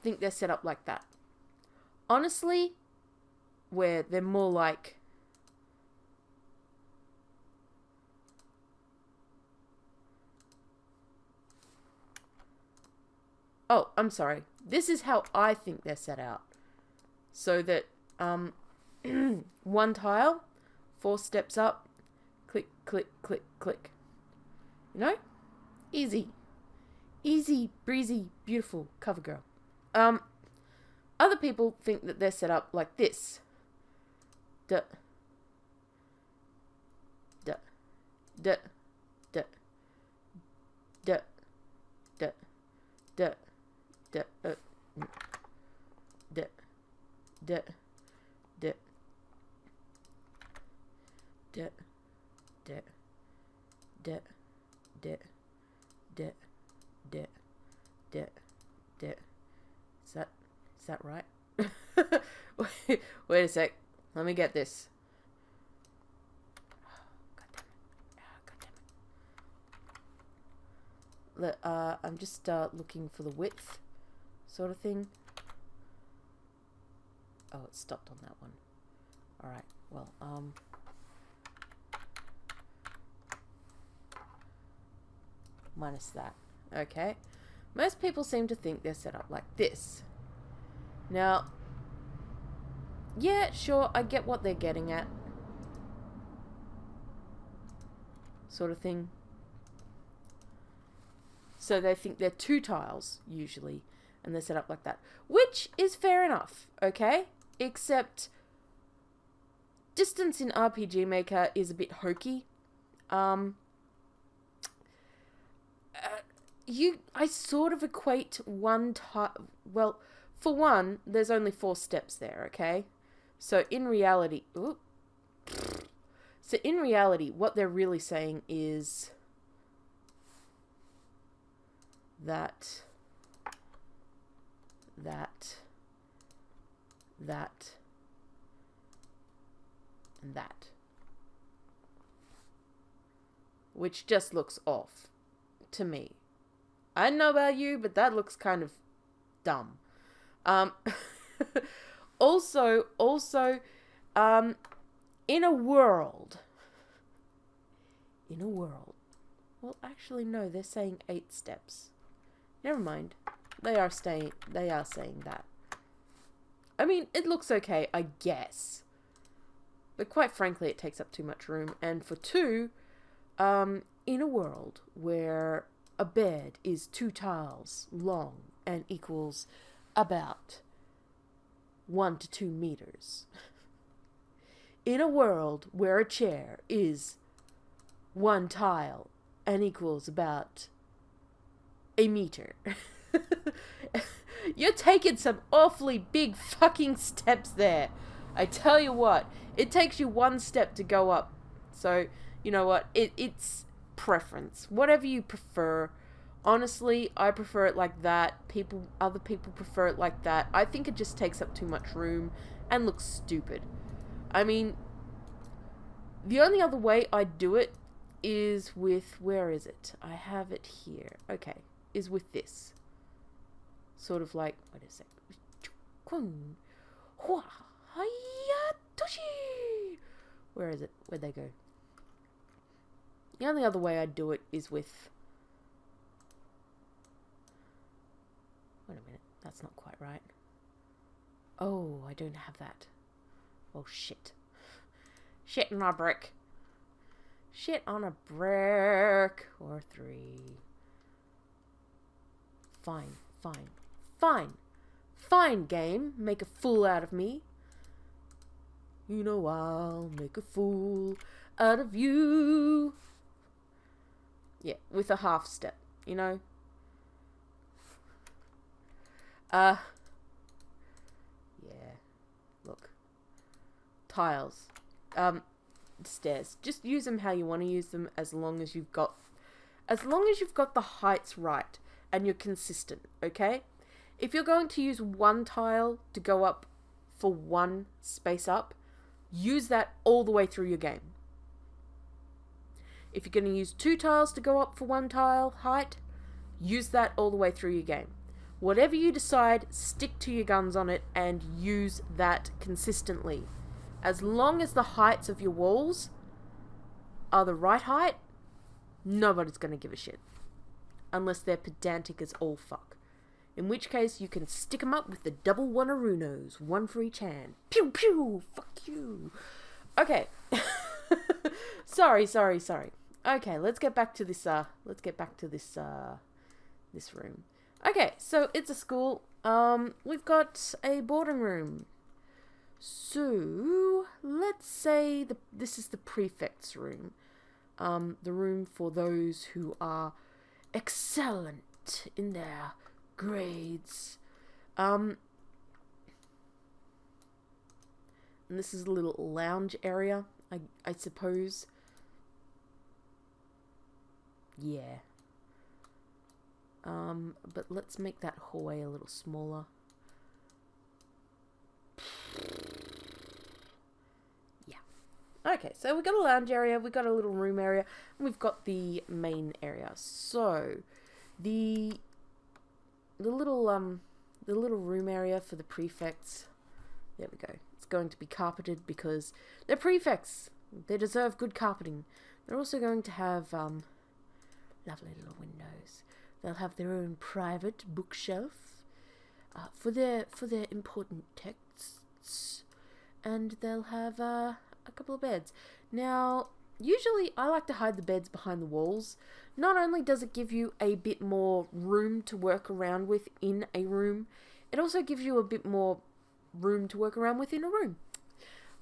think they're set up like that. Honestly, where they're more like oh, I'm sorry. This is how I think they're set out. so that one tile, 4 steps up, click, click, click, click. You know? Easy. Easy, breezy, beautiful cover girl. Other people think that they're set up like this. Duh. Duh. Duh. Duh. Duh. Duh. Duh. Duh. Duh. Duh. Duh. Duh. Duh. Duh. Duh. Duh. Duh. Duh. Duh. Is that right? Wait a sec. Let me get this. God damn it. I'm just looking for the width sort of thing. Oh, it stopped on that one. Alright, well, minus that. Okay. Most people seem to think they're set up like this. Now, yeah, sure, I get what they're getting at. Sort of thing. So they think they're 2 tiles, usually, and they're set up like that. Which is fair enough, okay? Except, distance in RPG Maker is a bit hokey. I sort of equate one tile... Well, for one, there's only 4 steps there, okay? So in reality... So in reality, what they're really saying is... That... And that. Which just looks off. To me. I don't know about you, but that looks kind of dumb. Also, in a world, well, actually, no, they're saying 8 steps. Never mind. They are saying that. I mean, it looks okay, I guess. But quite frankly, it takes up too much room. And for 2, in a world where a bed is 2 tiles long and equals about 1 to 2 meters. In a world where a chair is 1 tile and equals about a meter. You're taking some awfully big fucking steps there. I tell you what, it takes you 1 step to go up. So, you know what, it's preference. Whatever you prefer. Honestly, I prefer it like that. Other people prefer it like that. I think it just takes up too much room and looks stupid. I mean, the only other way I'd do it is with, where is it? I have it here. Okay, is with this. Sort of like, wait a sec. Where is it? Where'd they go? The only other way I'd do it is with... Wait a minute, that's not quite right. Oh, I don't have that. Oh, shit. Shit on a brick. Shit on a brick. Or 3. Fine, fine, fine. Fine, game. Make a fool out of me. You know I'll make a fool out of you. Yeah, with a half step, you know? Yeah. Look. Tiles. Stairs. Just use them how you want to use them as long as you've got the heights right and you're consistent, okay? If you're going to use 1 tile to go up for 1 space up, use that all the way through your game. If you're going to use 2 tiles to go up for 1 tile height, use that all the way through your game. Whatever you decide, stick to your guns on it and use that consistently. As long as the heights of your walls are the right height, nobody's going to give a shit. Unless they're pedantic as all fuck. In which case, you can stick them up with the double Wannarunos, one for each hand. Pew pew! Fuck you! Okay. Sorry. Okay, let's get back to this, this room. Okay, so it's a school. We've got a boarding room. So, let's say this is the prefect's room. The room for those who are excellent in their grades. And this is a little lounge area, I suppose. Yeah. But let's make that hallway a little smaller. Yeah. Okay, so we've got a lounge area, we've got a little room area, and we've got the main area. So, the little room area for the prefects, there we go. It's going to be carpeted because they're prefects. They deserve good carpeting. They're also going to have lovely little windows. They'll have their own private bookshelf for their important texts, and they'll have a couple of beds. Now, usually I like to hide the beds behind the walls. Not only does it give you a bit more room to work around with in a room, it also gives you a bit more room to work around with in a room.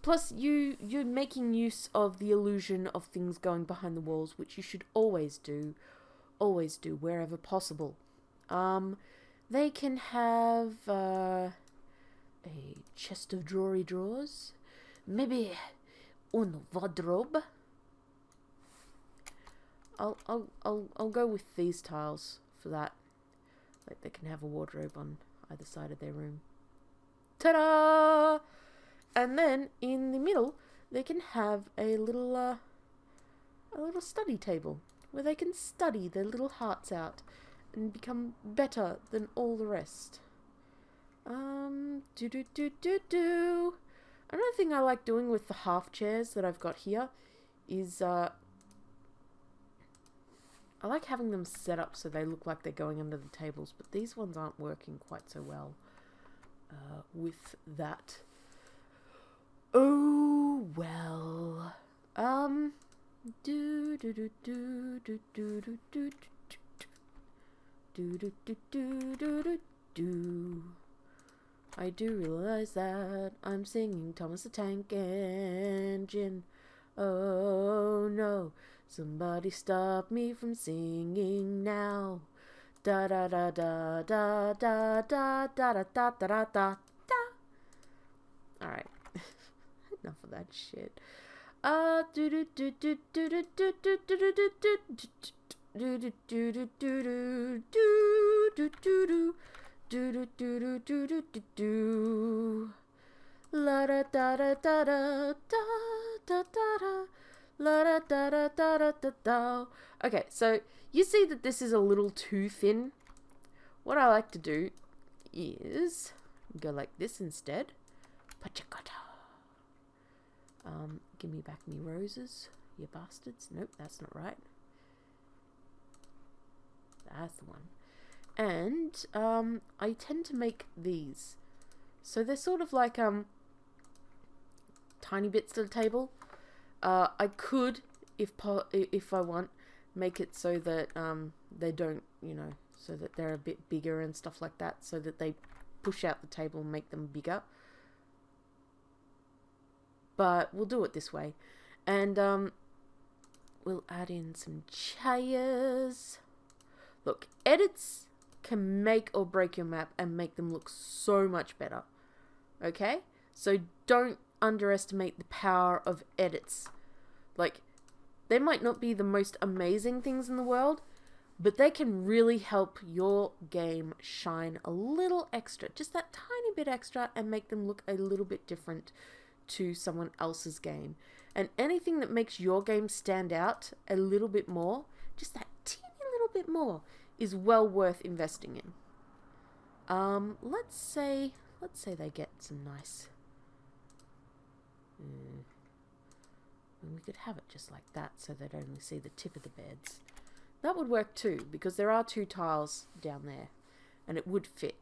Plus, you're making use of the illusion of things going behind the walls, which you should always do wherever possible. They can have a chest of drawers, maybe un wardrobe. I'll go with these tiles for that. Like, they can have a wardrobe on either side of their room. Ta-da! And then in the middle, they can have a little study table where they can study their little hearts out and become better than all the rest. Another thing I like doing with the half chairs that I've got here is I like having them set up so they look like they're going under the tables, but these ones aren't working quite so well with that. Oh well. I do realize that I'm singing Thomas the Tank Engine. Oh no, somebody stop me from singing now. Da da da da da da da da da da da da da. Alright. Enough of that shit. La da da da da da da da la da da da da da da. Okay, so you see that this is a little too thin. What I like to do is go like this instead. Pachakata. Give me back me roses, you bastards. Nope, that's not right. That's the one. And I tend to make these. So they're sort of like tiny bits to the table. I could, if I want, make it so that they don't, so that they're a bit bigger and stuff like that, so that they push out the table and make them bigger. But we'll do it this way. And we'll add in some chairs. Look, edits can make or break your map and make them look so much better. Okay? So don't underestimate the power of edits. Like, they might not be the most amazing things in the world, but they can really help your game shine a little extra. Just that tiny bit extra, and make them look a little bit different to someone else's game. And anything that makes your game stand out a little bit more, just that teeny little bit more, is well worth investing in. Let's say they get some nice. And we could have it just like that, so they'd only see the tip of the beds. That would work too, because there are 2 tiles down there, and it would fit.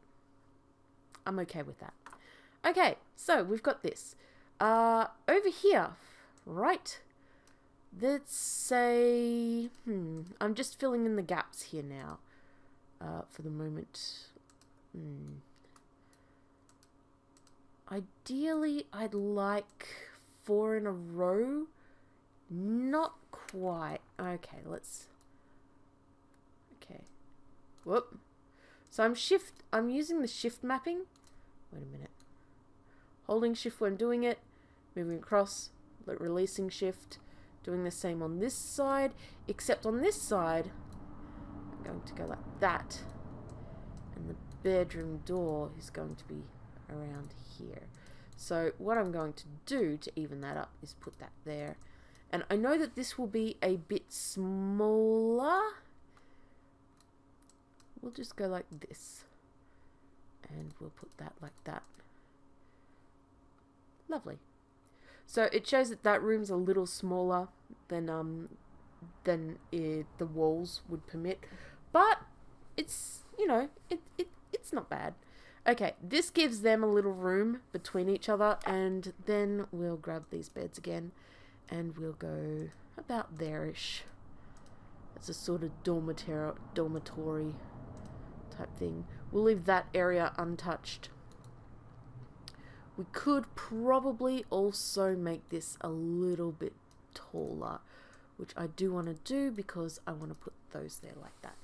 I'm okay with that. Okay, so we've got this. Over here, right? Let's say, I'm just filling in the gaps here now, for the moment. Ideally, I'd like 4 in a row. Not quite. Okay, okay. Whoop. So I'm using the shift mapping. Wait a minute. Holding shift when doing it, moving across, releasing shift, doing the same on this side, except on this side, I'm going to go like that. And the bedroom door is going to be around here. So what I'm going to do to even that up is put that there. And I know that this will be a bit smaller. We'll just go like this. And we'll put that like that. Lovely. So it shows that that room's a little smaller than the walls would permit. But it's, you know, it's not bad. Okay, this gives them a little room between each other, and then we'll grab these beds again and we'll go about there-ish. It's a sort of dormitory type thing. We'll leave that area untouched. We could probably also make this a little bit taller, which I do want to do because I want to put those there like that.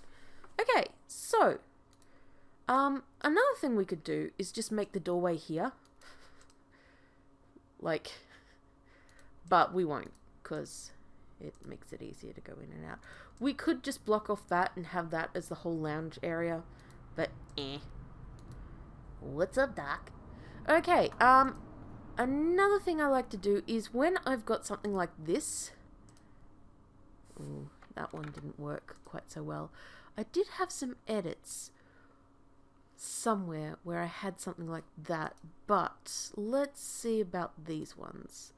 Okay, so another thing we could do is just make the doorway here. Like, but we won't because it makes it easier to go in and out. We could just block off that and have that as the whole lounge area, but What's up, Doc? Okay, another thing I like to do is when I've got something like this. Ooh, that one didn't work quite so well. I did have some edits somewhere where I had something like that, but let's see about these ones.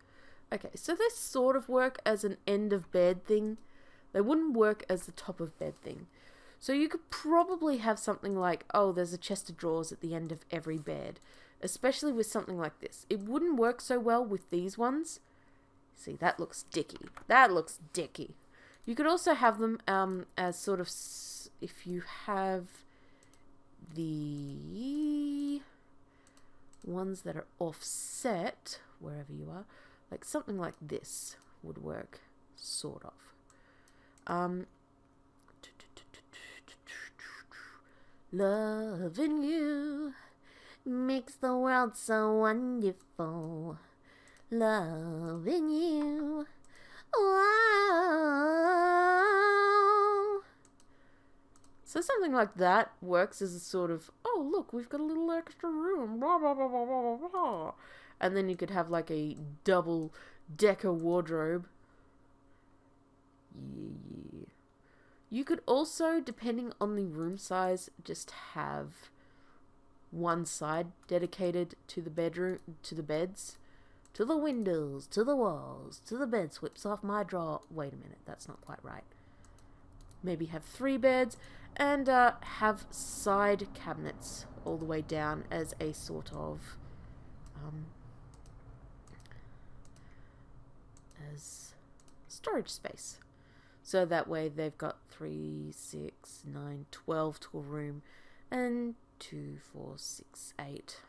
Okay, so they sort of work as an end of bed thing. They wouldn't work as the top of bed thing. So you could probably have something like, oh, there's a chest of drawers at the end of every bed, especially with something like this. It wouldn't work so well with these ones. See, that looks dicky. That looks dicky. You could also have them as sort of, if you have the ones that are offset, wherever you are, like something like this would work, sort of. Loving you makes the world so wonderful. Loving you, wow. So something like that works as a sort of, oh look, we've got a little extra room, blah blah blah blah blah blah blah. And then you could have like a double decker wardrobe. Yeah. You could also, depending on the room size, just have one side dedicated to the bedroom, to the beds, to the windows, to the walls, to the bed slips off my drawer. Wait a minute, that's not quite right. Maybe have 3 beds and have side cabinets all the way down as a sort of as storage space. So that way they've got 3, 6, 9, 12 to a room, and 2, 4, 6, 8.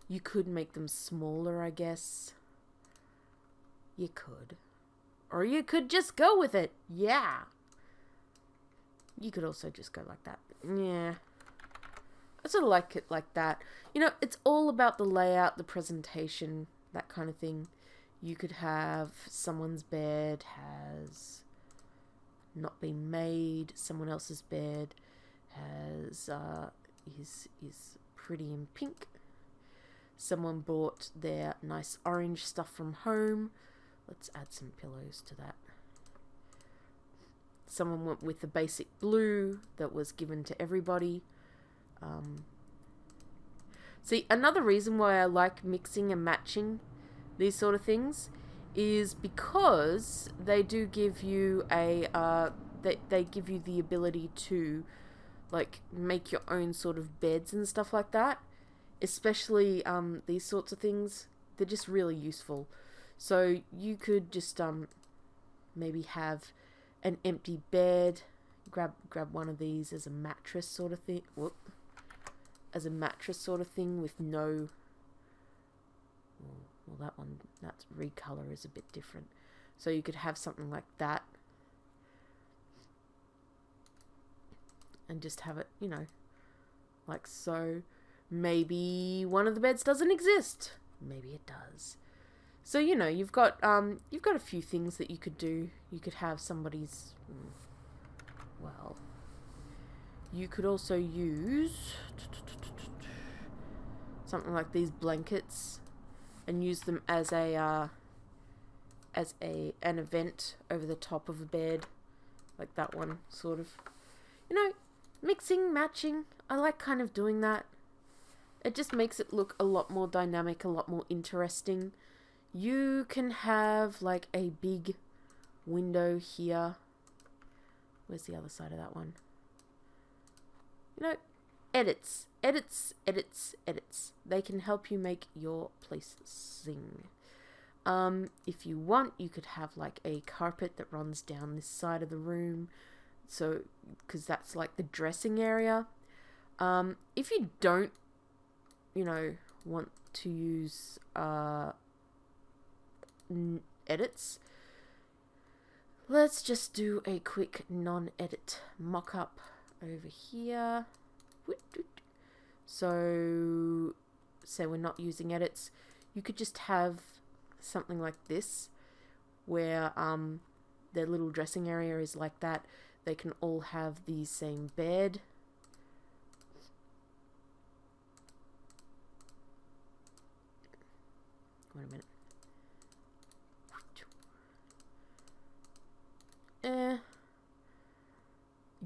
You could make them smaller, I guess. You could. Or you could just go with it. Yeah. You could also just go like that. Yeah. I sort of like it like that. You know, it's all about the layout, the presentation, that kind of thing. You could have someone's bed has not been made. Someone else's bed has is pretty in pink. Someone bought their nice orange stuff from home. Let's add some pillows to that. Someone went with the basic blue that was given to everybody. See, another reason why I like mixing and matching these sort of things is because they do give you a they give you the ability to like make your own sort of beds and stuff like that. Especially these sorts of things, they're just really useful. So you could just maybe have an empty bed, grab one of these as a mattress sort of thing. Whoop. As a mattress sort of thing with no. Well, that recolor is a bit different. So you could have something like that. And just have it, you know, like so. Maybe one of the beds doesn't exist. Maybe it does. So, you know, you've got a few things that you could do. You could have somebody's, well, you could also use something like these blankets and use them as an event over the top of a bed, like that one, sort of. You know, mixing, matching. I like kind of doing that. It just makes it look a lot more dynamic, a lot more interesting. You can have like a big window here. Where's the other side of that one? You know, edits. They can help you make your place sing. If you want, you could have like a carpet that runs down this side of the room. So, because that's like the dressing area. If you don't, you know, want to use edits, let's just do a quick non-edit mock-up over here. So, say we're not using edits, you could just have something like this, where their little dressing area is like that. They can all have the same bed. Wait a minute.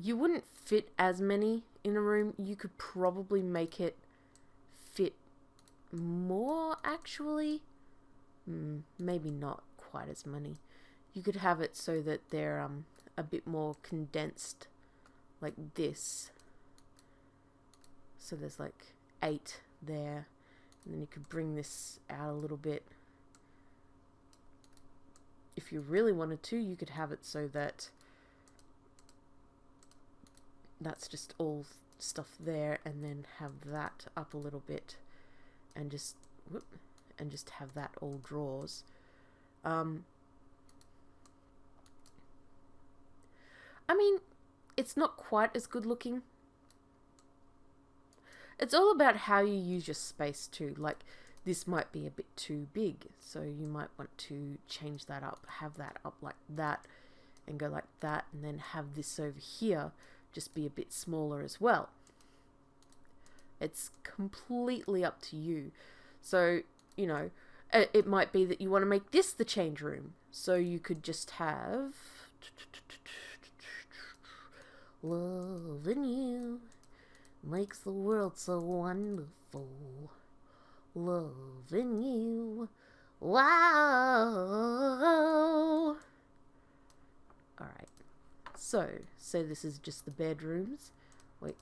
You wouldn't fit as many in a room. You could probably make it fit more, actually. Maybe not quite as many. You could have it so that they're a bit more condensed, like this. So there's like 8 there. And then you could bring this out a little bit. If you really wanted to, you could have it so that that's just all stuff there, and then have that up a little bit, and just have that all drawers. I mean, it's not quite as good looking. It's all about how you use your space too. Like, this might be a bit too big, so you might want to change that up, have that up like that, and go like that, and then have this over here just be a bit smaller as well. It's completely up to you. So, you know, it might be that you want to make this the change room. So you could just have loving you makes the world so wonderful. Loving you. Wow. Alright. So, say this is just the bedrooms. Wait.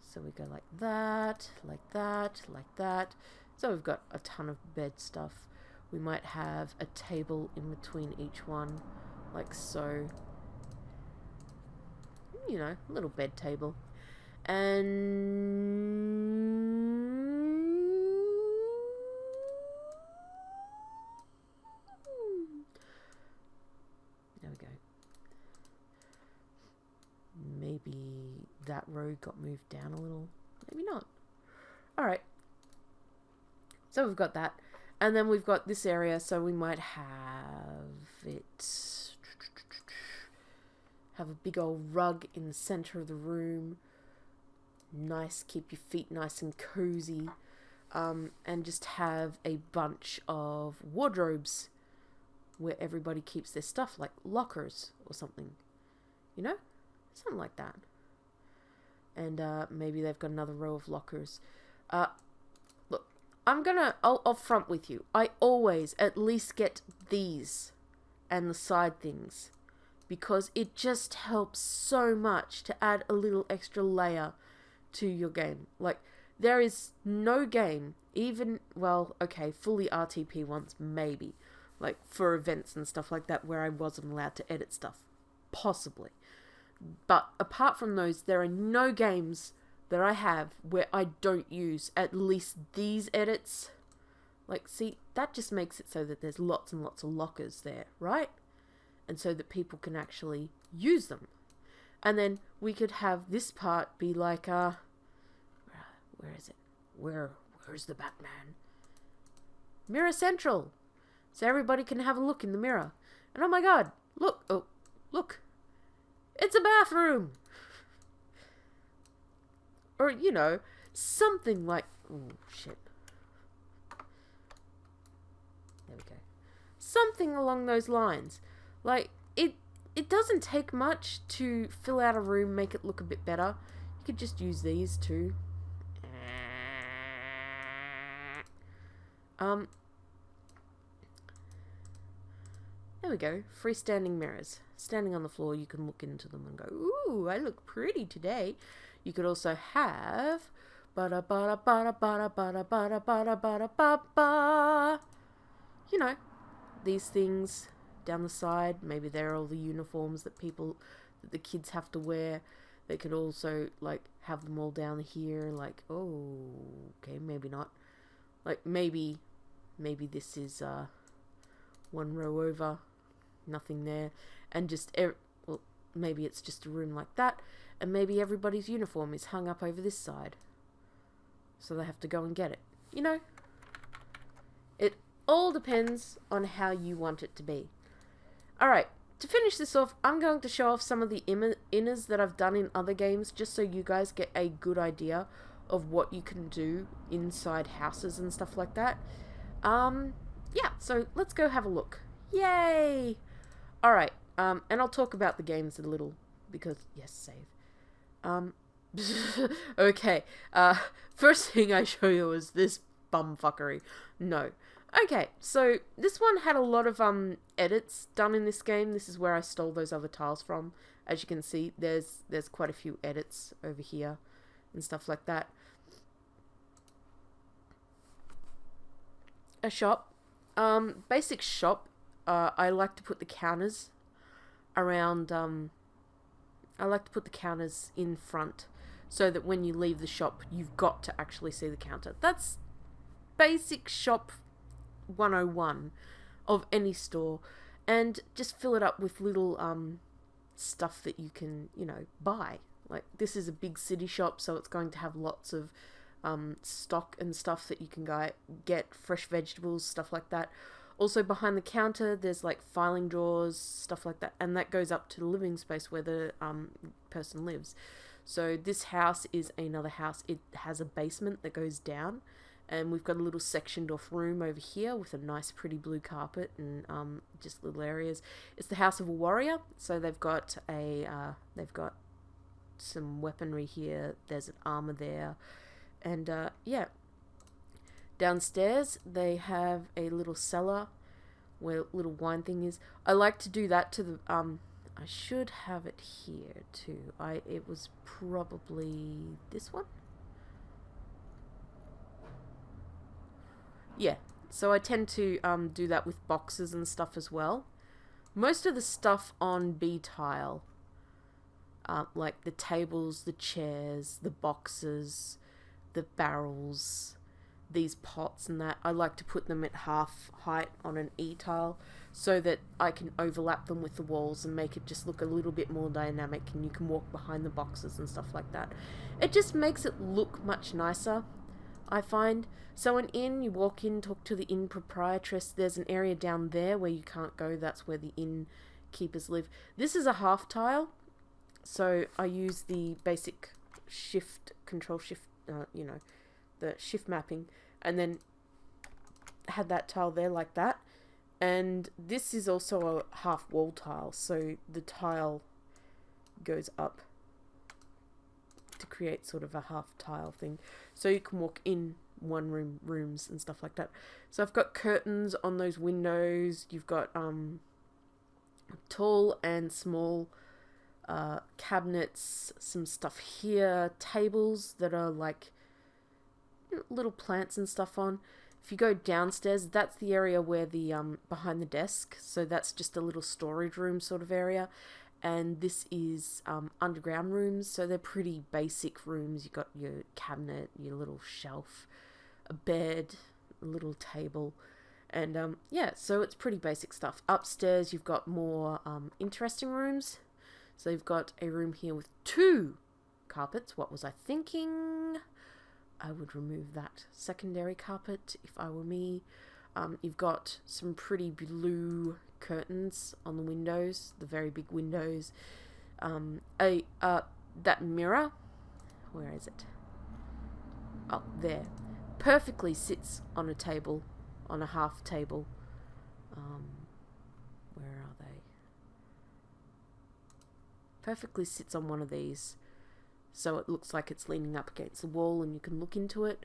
So we go like that, like that, like that. So we've got a ton of bed stuff. We might have a table in between each one, like so. You know, a little bed table. And there we go. Maybe that row got moved down a little. Maybe not. Alright. So we've got that. And then we've got this area, so we might have it... have a big old rug in the center of the room. Nice, keep your feet nice and cozy. And just have a bunch of wardrobes where everybody keeps their stuff, like lockers or something. You know? Something like that. And maybe they've got another row of lockers. Look, I'll front with you. I always at least get these and the side things because it just helps so much to add a little extra layer to your game. Like, there is no game, even, well, okay, fully RTP ones, maybe, like for events and stuff like that where I wasn't allowed to edit stuff. Possibly. But apart from those, there are no games that I have where I don't use at least these edits. Like, see, that just makes it so that there's lots and lots of lockers there, right? And so that people can actually use them. And then we could have this part be like, where is it? Where's the Batman? Mirror Central. So everybody can have a look in the mirror. And oh my god, look, oh, look. It's a bathroom. Or, you know, something like, oh shit. There we go. Something along those lines. Like, it doesn't take much to fill out a room, make it look a bit better. You could just use these too. There we go. Freestanding mirrors. Standing on the floor, you can look into them and go, ooh, I look pretty today. You could also have you know, these things down the side. Maybe they're all the uniforms that the kids have to wear. They could also, like, have them all down here, like, oh, okay, maybe not. Like, maybe this is, one row over, nothing there, and just, well, maybe it's just a room like that, and maybe everybody's uniform is hung up over this side, so they have to go and get it. You know? It all depends on how you want it to be. Alright, to finish this off, I'm going to show off some of the inners that I've done in other games, just so you guys get a good idea of what you can do inside houses and stuff like that. Yeah, so let's go have a look. Yay! Alright, and I'll talk about the games a little, because, yes, save. Okay, first thing I show you is this bumfuckery. No. Okay, so this one had a lot of edits done in this game. This is where I stole those other tiles from. As you can see, there's quite a few edits over here and stuff like that. A shop. Basic shop. I like to put the counters around, I like to put the counters in front so that when you leave the shop, you've got to actually see the counter. That's basic shop 101 of any store, and just fill it up with little stuff that you can, you know, buy. Like, this is a big city shop, so it's going to have lots of stock and stuff that you can get, fresh vegetables, stuff like that. Also, behind the counter, there's like filing drawers, stuff like that, and that goes up to the living space where the person lives. So this house is another house. It has a basement that goes down, and we've got a little sectioned off room over here with a nice pretty blue carpet and just little areas. It's the house of a warrior, so they've got some weaponry here. There's an armor there, and yeah. Downstairs, they have a little cellar where a little wine thing is. I like to do that to the, I should have it here too. It was probably this one? Yeah, so I tend to do that with boxes and stuff as well. Most of the stuff on B tile, like the tables, the chairs, the boxes, the barrels, these pots and that, I like to put them at half height on an E tile so that I can overlap them with the walls and make it just look a little bit more dynamic, and you can walk behind the boxes and stuff like that. It just makes it look much nicer, I find. So an inn, you walk in, talk to the inn proprietress. There's an area down there where you can't go. That's where the innkeepers live. This is a half tile, so I use the basic control shift, you know, the shift mapping, and then had that tile there like that. And this is also a half wall tile, so the tile goes up to create sort of a half tile thing, so you can walk in rooms and stuff like that. So I've got curtains on those windows. You've got tall and small cabinets, some stuff here, tables that are like little plants and stuff on. If you go downstairs, that's the area where the behind the desk, so that's just a little storage room sort of area. And this is underground rooms, so they're pretty basic rooms. You got your cabinet, your little shelf, a bed, a little table, and yeah, so it's pretty basic stuff. Upstairs, you've got more interesting rooms. So you've got a room here with 2 carpets. What was I thinking? I would remove that secondary carpet if I were me. You've got some pretty blue curtains on the windows, the very big windows. That mirror, where is it? Oh, there. Perfectly sits on a table, on a half table. Where are they? Perfectly sits on one of these, so it looks like it's leaning up against the wall and you can look into it.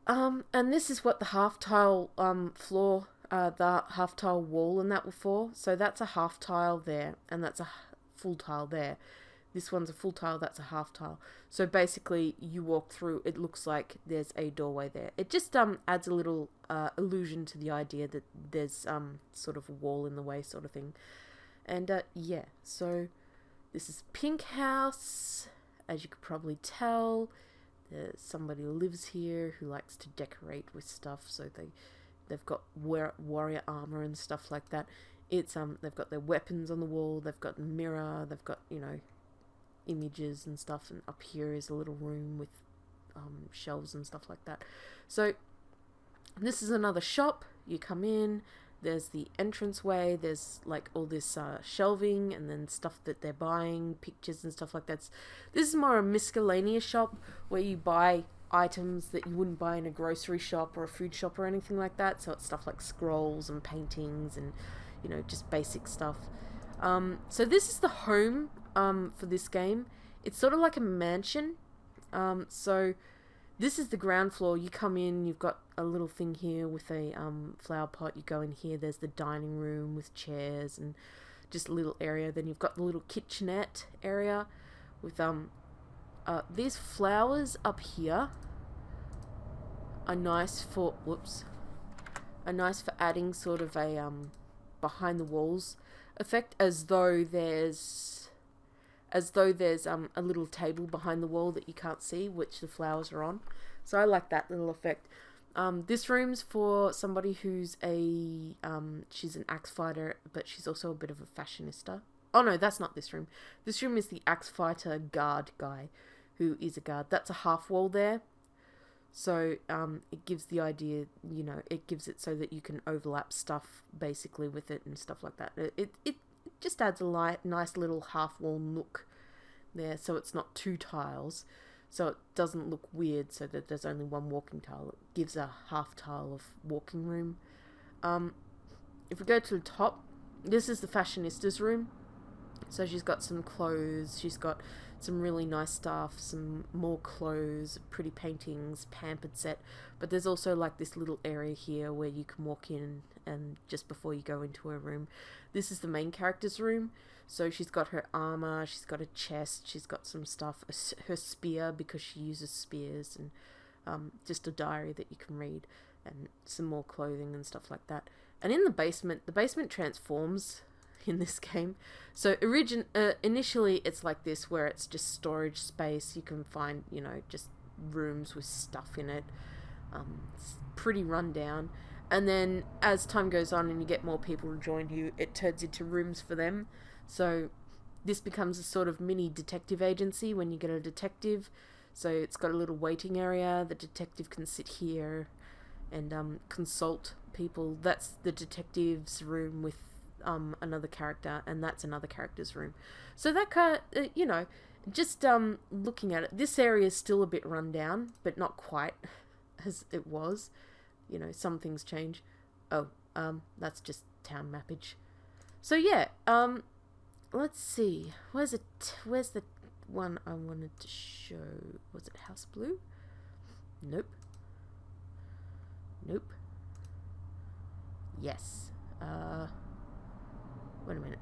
And this is what the half tile floor, the half tile wall and that were for. So that's a half tile there, and that's a full tile there. This one's a full tile, that's a half tile. So basically, you walk through, it looks like there's a doorway there. It just adds a little illusion to the idea that there's sort of a wall in the way sort of thing. And yeah, so this is Pink House, as you could probably tell. Somebody lives here who likes to decorate with stuff, so they've got warrior armor and stuff like that. It's they've got their weapons on the wall, they've got a mirror, they've got, you know, images and stuff, and up here is a little room with shelves and stuff like that. So this is another shop. You come in, there's the entranceway, there's like all this shelving and then stuff that they're buying, pictures and stuff like that. This is more a miscellaneous shop where you buy items that you wouldn't buy in a grocery shop or a food shop or anything like that. So it's stuff like scrolls and paintings and, you know, just basic stuff. So this is the home for this game. It's sort of like a mansion. So this is the ground floor. You come in, you've got a little thing here with a flower pot. You go in here, there's the dining room with chairs and just a little area. Then you've got the little kitchenette area with these flowers up here are nice for adding sort of a behind the walls effect, as though there's a little table behind the wall that you can't see, which the flowers are on. So I like that little effect. This room's for somebody who's she's an axe fighter, but she's also a bit of a fashionista. Oh no, that's not this room. This room is the axe fighter guard guy, who is a guard. That's a half wall there. So it gives the idea, you know, it gives it so that you can overlap stuff basically with it and stuff like that. It just adds a nice little half wall nook there, so it's not 2 tiles, so it doesn't look weird so that there's only 1 walking tile. It gives a half tile of walking room. If we go to the top, this is the fashionista's room. So she's got some clothes, she's got some really nice stuff, some more clothes, pretty paintings, pampered set. But there's also like this little area here where you can walk in and just before you go into her room. This is the main character's room. So she's got her armor, she's got a chest, she's got some stuff, her spear because she uses spears, and just a diary that you can read, and some more clothing and stuff like that. And in the basement transforms in this game. So initially it's like this, where it's just storage space. You can find, you know, just rooms with stuff in it. It's pretty run down. And then as time goes on and you get more people to join you, it turns into rooms for them. So this becomes a sort of mini detective agency when you get a detective. So it's got a little waiting area. The detective can sit here and consult people. That's the detective's room with another character, and that's another character's room. So that kind of, you know, just looking at it, this area is still a bit run down, but not quite as it was. You know, some things change. Oh, that's just town mappage. So yeah, let's see. Where's the one I wanted to show? Was it House Blue? Nope. Nope. Yes. Wait a minute.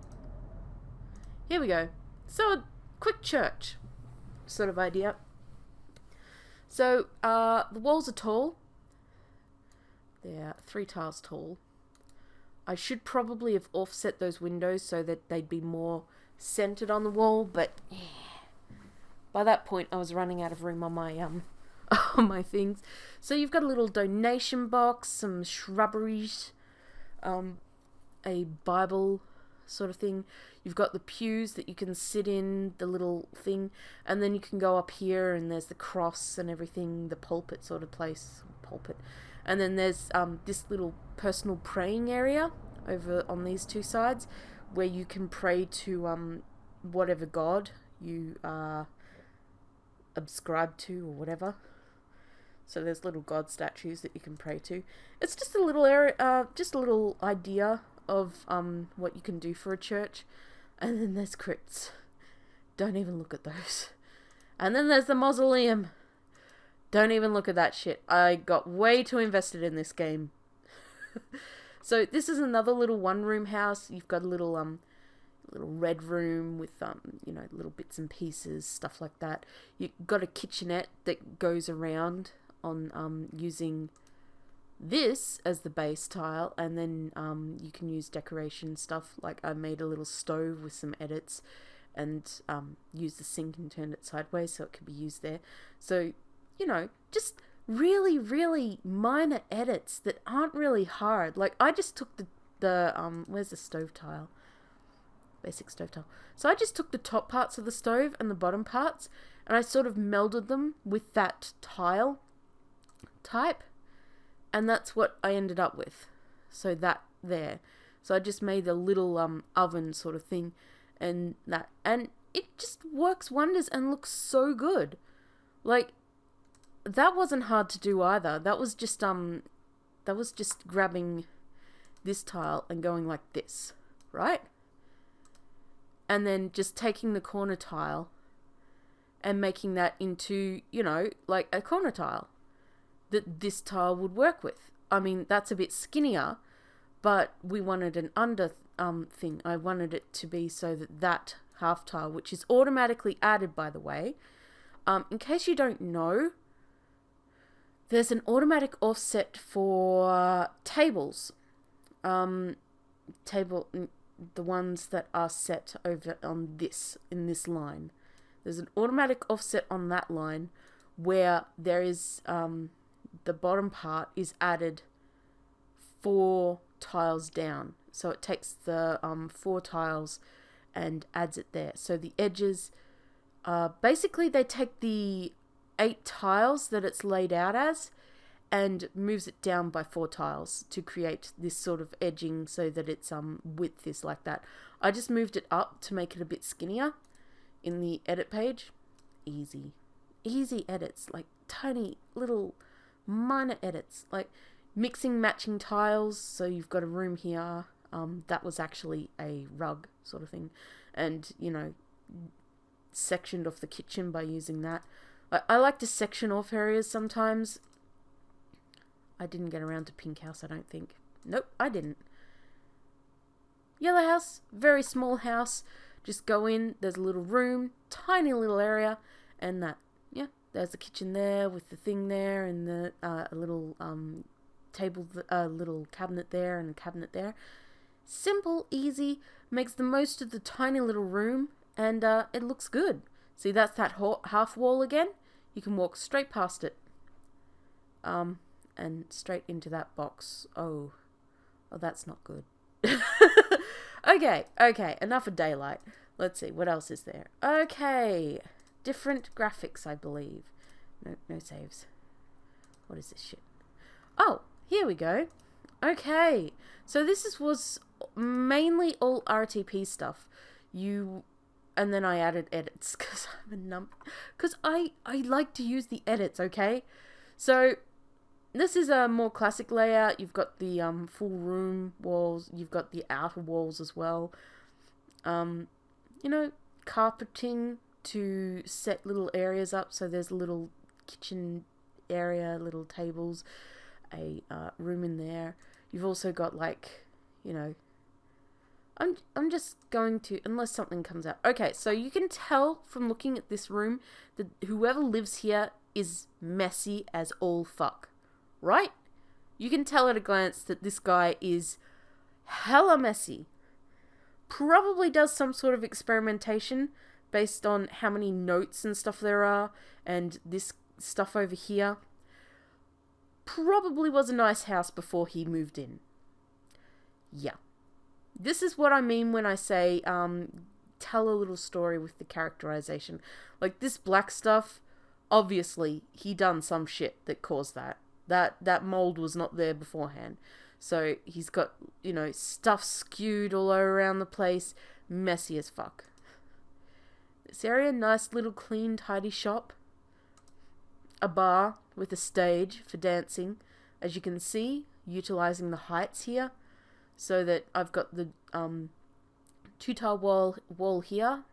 Here we go. So a quick church sort of idea. So the walls are tall. They're 3 tiles tall. I should probably have offset those windows so that they'd be more centered on the wall, but yeah. By that point I was running out of room on my on my things. So you've got a little donation box, some shrubberies, a Bible sort of thing. You've got the pews that you can sit in, the little thing, and then you can go up here and there's the cross and everything, the pulpit sort of place, and then there's this little personal praying area over on these 2 sides where you can pray to whatever God you subscribe to or whatever. So there's little God statues that you can pray to. It's just a little area, just a little idea of what you can do for a church. And then there's crypts. Don't even look at those. And then there's the mausoleum. Don't even look at that shit. I got way too invested in this game. So this is another little 1-room house. You've got a little red room with you know, little bits and pieces, stuff like that. You've got a kitchenette that goes around on using this as the base tile, and then you can use decoration stuff. Like I made a little stove with some edits and used the sink and turned it sideways so it could be used there. So, you know, just really, really minor edits that aren't really hard. Like I just took the where's the stove tile? Basic stove tile. So I just took the top parts of the stove and the bottom parts and I sort of melded them with that tile type, and that's what I ended up with. So that there. So I just made a little oven sort of thing and that, and it just works wonders and looks so good. Like that wasn't hard to do either. That was just grabbing this tile and going like this, right? And then just taking the corner tile and making that into, you know, like a corner tile that this tile would work with. I mean, that's a bit skinnier, but we wanted an under thing. I wanted it to be so that that half tile, which is automatically added, by the way, in case you don't know, there's an automatic offset for tables. The ones that are set over on this, in this line. There's an automatic offset on that line where there is, the bottom part is added 4 tiles down. So it takes the 4 tiles and adds it there. So the edges, basically they take the 8 tiles that it's laid out as and moves it down by 4 tiles to create this sort of edging so that its width is like that. I just moved it up to make it a bit skinnier in the edit page. Easy edits, like tiny little minor edits, like mixing matching tiles. So you've got a room here, that was actually a rug sort of thing, and you know, sectioned off the kitchen by using that. I like to section off areas sometimes. I didn't get around to pink house, I don't think. Nope, I didn't. Yellow house, very small house. Just go in, there's a little room, tiny little area, and that. Yeah, there's the kitchen there with the thing there, and the a little table, little cabinet there, and a cabinet there. Simple, easy, makes the most of the tiny little room, and it looks good. See, that's that half wall again. You can walk straight past it. And straight into that box. Oh, that's not good. Okay, enough of daylight. Let's see, what else is there? Okay, different graphics, I believe. No saves. What is this shit? Oh, here we go. Okay, so this was mainly all RTP stuff. And then I added edits because I like to use the edits, okay? So this is a more classic layout. You've got the full room walls. You've got the outer walls as well. You know, carpeting to set little areas up. So there's a little kitchen area, little tables, a room in there. You've also got, like, you know, I'm just going to, unless something comes out. Okay, so you can tell from looking at this room that whoever lives here is messy as all fuck, right? You can tell at a glance that this guy is hella messy. Probably does some sort of experimentation based on how many notes and stuff there are, and this stuff over here. Probably was a nice house before he moved in. Yeah. This is what I mean when I say tell a little story with the characterization. Like this black stuff, obviously he done some shit that caused that. That mold was not there beforehand. So he's got, stuff skewed all around the place. Messy as fuck. This area, nice little clean, tidy shop. A bar with a stage for dancing. As you can see, utilizing the heights here. So that I've got the 2-tile wall here.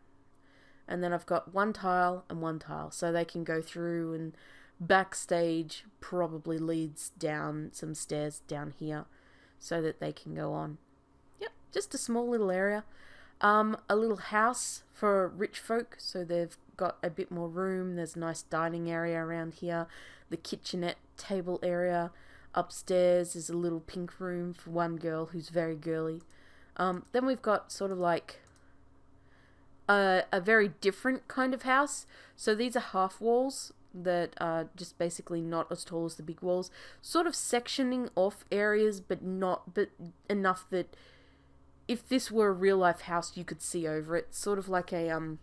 And then I've got 1 tile and 1 tile. So they can go through, and backstage probably leads down some stairs down here. So that they can go on. Yep, just a small little area. A little house for rich folk. So they've got a bit more room. There's a nice dining area around here. The kitchenette table area. Upstairs is a little pink room for one girl who's very girly. Then we've got sort of like a very different kind of house. So these are half walls that are just basically not as tall as the big walls. Sort of sectioning off areas, but enough that if this were a real life house, you could see over it. Sort of like a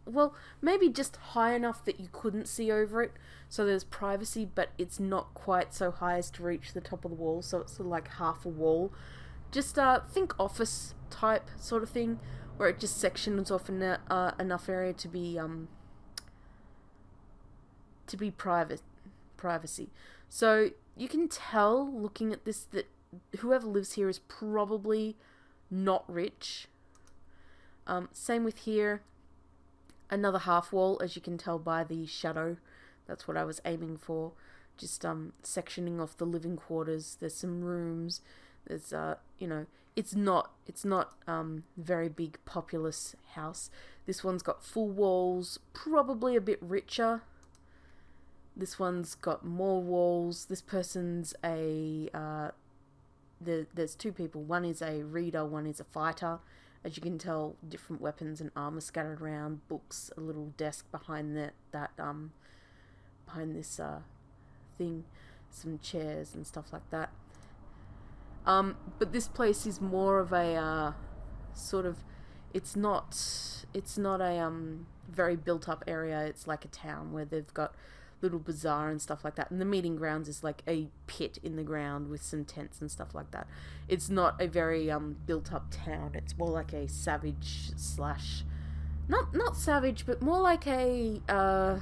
well, maybe just high enough that you couldn't see over it, so there's privacy, but it's not quite so high as to reach the top of the wall, so it's sort of like half a wall. Just think office type sort of thing, where it just sections off enough area to be privacy. So you can tell looking at this that whoever lives here is probably not rich. Same with here. Another half wall, as you can tell by the shadow. That's what I was aiming for. Just sectioning off the living quarters. There's some rooms. There's it's not very big populous house. This one's got full walls, probably a bit richer. This one's got more walls. This person's there's 2 people. One is a reader, one is a fighter. As you can tell, different weapons and armor scattered around, books, a little desk behind behind this thing, some chairs and stuff like that. But this place is more of a sort of, it's not a very built up area. It's like a town where they've got little bazaar and stuff like that, and the meeting grounds is like a pit in the ground with some tents and stuff like that. It's not a very built up town. It's more like a savage slash not savage, but more like a I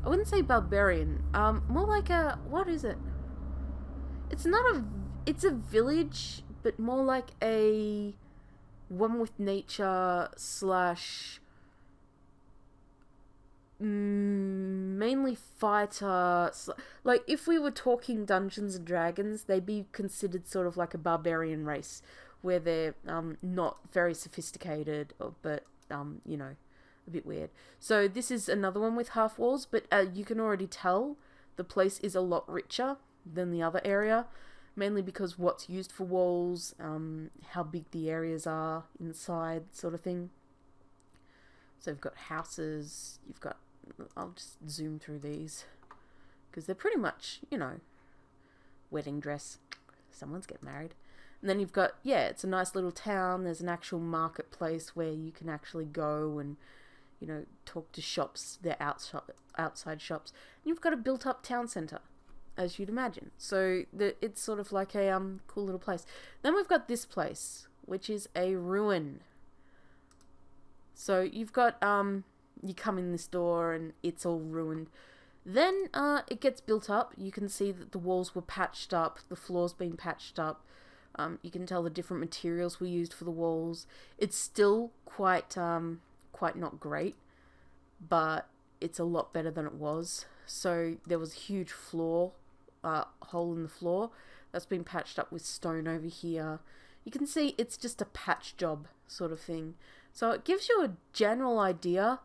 wouldn't say barbarian, more like a, what is it, it's a village, but more like a one with nature slash mainly fighter. Like if we were talking Dungeons and Dragons, they'd be considered sort of like a barbarian race, where they're not very sophisticated, but a bit weird. So this is another one with half walls, but you can already tell the place is a lot richer than the other area, mainly because what's used for walls, how big the areas are inside, sort of thing. So you've got houses, you've got, I'll just zoom through these, because they're pretty much, wedding dress. Someone's getting married. And then you've got, it's a nice little town. There's an actual marketplace where you can actually go and, talk to shops. They're outside shops. And you've got a built-up town centre, as you'd imagine. So it's sort of like a cool little place. Then we've got this place, which is a ruin. So you've got, you come in this door and it's all ruined. Then it gets built up. You can see that the walls were patched up, the floor's been patched up. You can tell the different materials were used for the walls. It's still quite not great, but it's a lot better than it was. So there was a huge floor, hole in the floor that's been patched up with stone over here. you can see it's just a patch job sort of thing. So it gives you a general idea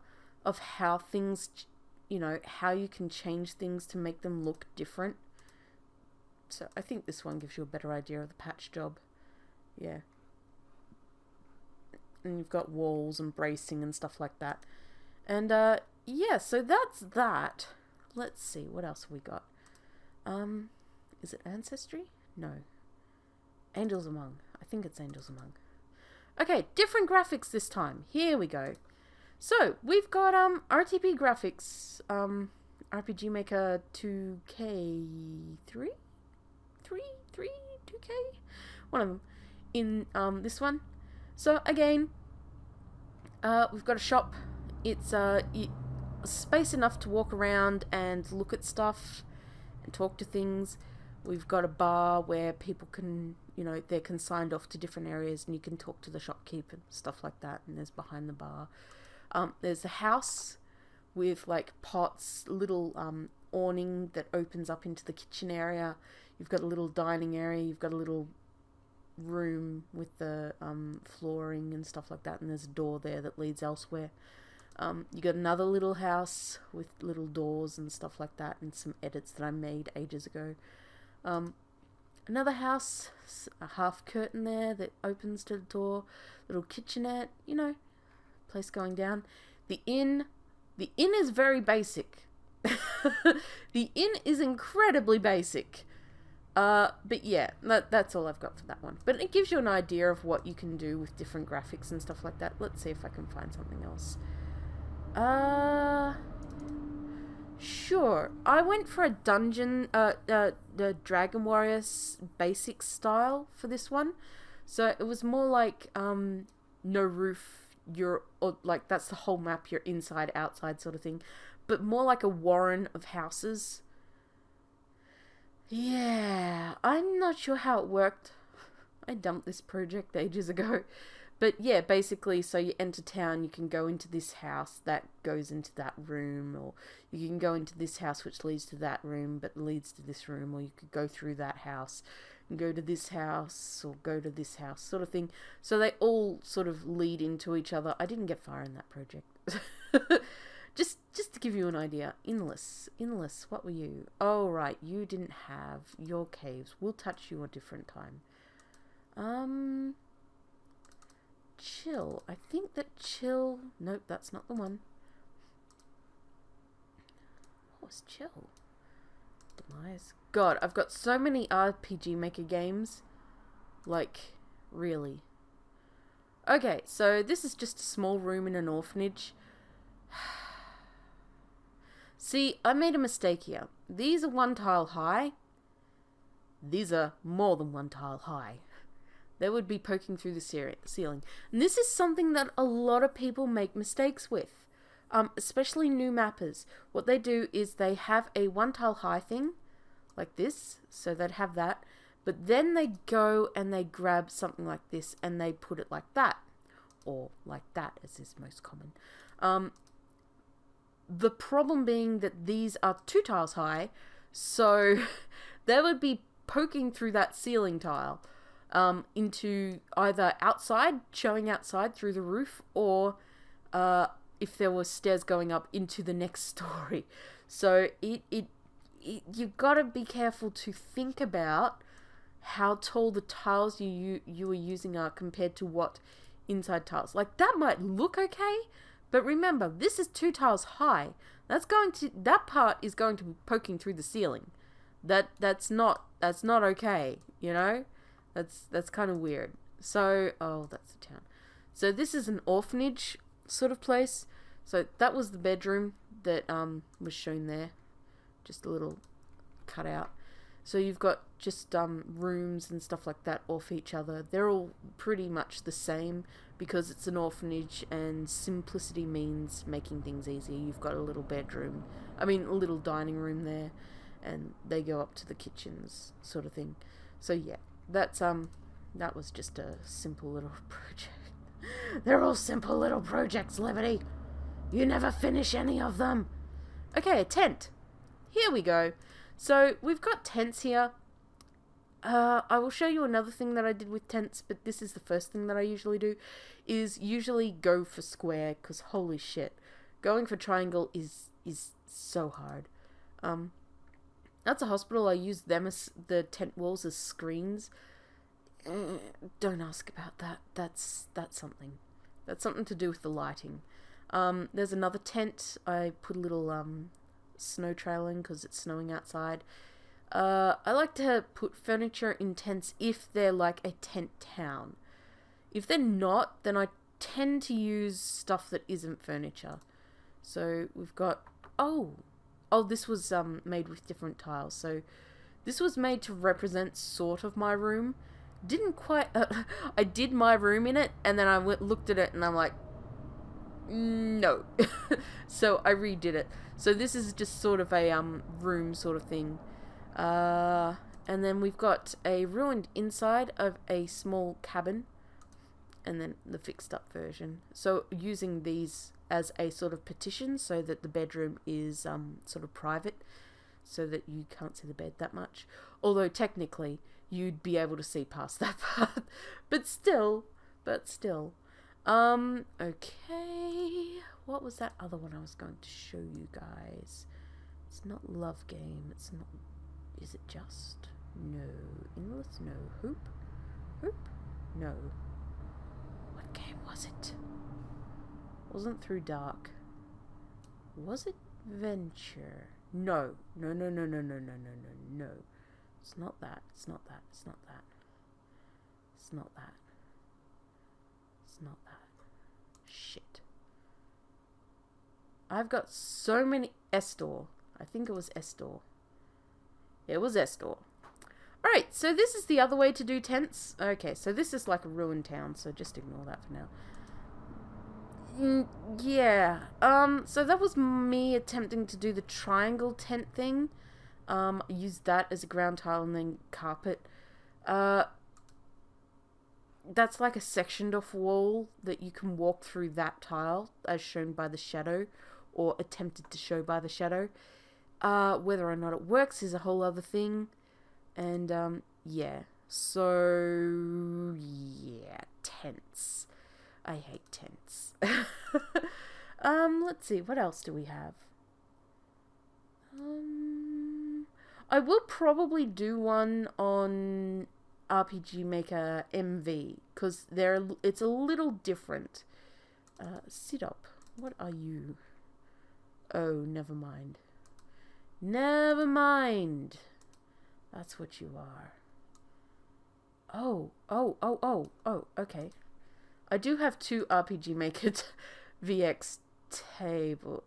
of how things, how you can change things to make them look different. So I think this one gives you a better idea of the patch job. Yeah. And you've got walls and bracing and stuff like that. And yeah, so that's that. Let's see, what else have we got? Is it Ancestry? No. Angels Among. I think it's Angels Among. Okay, different graphics this time. Here we go. So, we've got RTP graphics. RPG Maker 2K3? 2K? One of them. In this one. So, again, we've got a shop. It's space enough to walk around and look at stuff and talk to things. We've got a bar where people can, they're consigned off to different areas and you can talk to the shopkeeper and stuff like that. And there's behind the bar. There's a house with like pots, little awning that opens up into the kitchen area. You've got a little dining area. You've got a little room with the flooring and stuff like that. And there's a door there that leads elsewhere. You got another little house with little doors and stuff like that, and some edits that I made ages ago. Another house, a half curtain there that opens to the door, little kitchenette, place going down. The inn is very basic. The inn is incredibly basic. But yeah, that's all I've got for that one. But it gives you an idea of what you can do with different graphics and stuff like that. Let's see if I can find something else. Sure. I went for a dungeon, the Dragon Warriors basic style for this one. So it was more like, no roof, like that's the whole map, you're inside, outside sort of thing. But more like a warren of houses. Yeah, I'm not sure how it worked. I dumped this project ages ago. But yeah, basically, so you enter town, you can go into this house that goes into that room, or you can go into this house which leads to that room but leads to this room, or you could go through that house and go to this house or go to this house sort of thing. So they all sort of lead into each other. I didn't get far in that project. Just to give you an idea. Inless, what were you? Oh, right, you didn't have your caves. We'll touch you a different time. Chill. I think that chill... Nope, that's not the one. What was chill? Demise. God, I've got so many RPG Maker games. Like, really. Okay, so this is just a small room in an orphanage. See, I made a mistake here. These are 1 tile high. These are more than 1 tile high. They would be poking through the ceiling. And this is something that a lot of people make mistakes with. Especially new mappers. What they do is they have a 1 tile high thing, like this. So they'd have that. But then they go and they grab something like this and they put it like that. Or like that, as is most common. The problem being that these are 2 tiles high. So they would be poking through that ceiling tile. Into either outside, showing outside through the roof, or if there were stairs going up into the next story. So you've got to be careful to think about how tall the tiles you are using are compared to what inside tiles. Like that might look okay, but remember this is 2 tiles high. That part is going to be poking through the ceiling. That's not okay, That's kind of weird. So, oh, that's the town. So this is an orphanage sort of place. So that was the bedroom that was shown there. Just a little cutout. So you've got just rooms and stuff like that off each other. They're all pretty much the same because it's an orphanage and simplicity means making things easy. You've got a little bedroom. a little dining room there. And they go up to the kitchens sort of thing. So yeah. That was just a simple little project. They're all simple little projects, Liberty. You never finish any of them. Okay, a tent. Here we go. So we've got tents here. I will show you another thing that I did with tents, but this is the first thing that I usually do, is usually go for square, because holy shit, going for triangle is so hard. That's a hospital. I use them as the tent walls as screens. Don't ask about that. That's something. That's something to do with the lighting. There's another tent. I put a little snow trail in because it's snowing outside. I like to put furniture in tents if they're like a tent town. If they're not, then I tend to use stuff that isn't furniture. So we've got... Oh, this was made with different tiles. So this was made to represent sort of my room. Didn't quite... I did my room in it, and then I looked at it, and I'm like, no. So I redid it. So this is just sort of a room sort of thing. And then we've got a ruined inside of a small cabin, and then the fixed up version. So using these as a sort of partition so that the bedroom is sort of private, so that you can't see the bed that much. Although technically you'd be able to see past that part. but still. Okay. What was that other one I was going to show you guys? It's not Love Game. It's not... Is it just? No. Inless? No. Hoop? No. What game was it? Wasn't Through Dark. Was it Venture? No. No. It's not that. It's not that. Shit. I've got so many... Estor. I think it was Estor. It was Estor. Alright, so this is the other way to do tents. Okay, so this is like a ruined town, so just ignore that for now. Yeah. So that was me attempting to do the triangle tent thing. I used that as a ground tile and then carpet. That's like a sectioned off wall that you can walk through that tile, as shown by the shadow, or attempted to show by the shadow. Whether or not it works is a whole other thing. And, yeah. So, yeah, tents. I hate tents. Let's see, what else do we have? I will probably do one on RPG Maker MV, because it's a little different. Sit up. What are you? Oh, never mind. Never mind. That's what you are. Oh, okay. I do have two RPG Maker VX table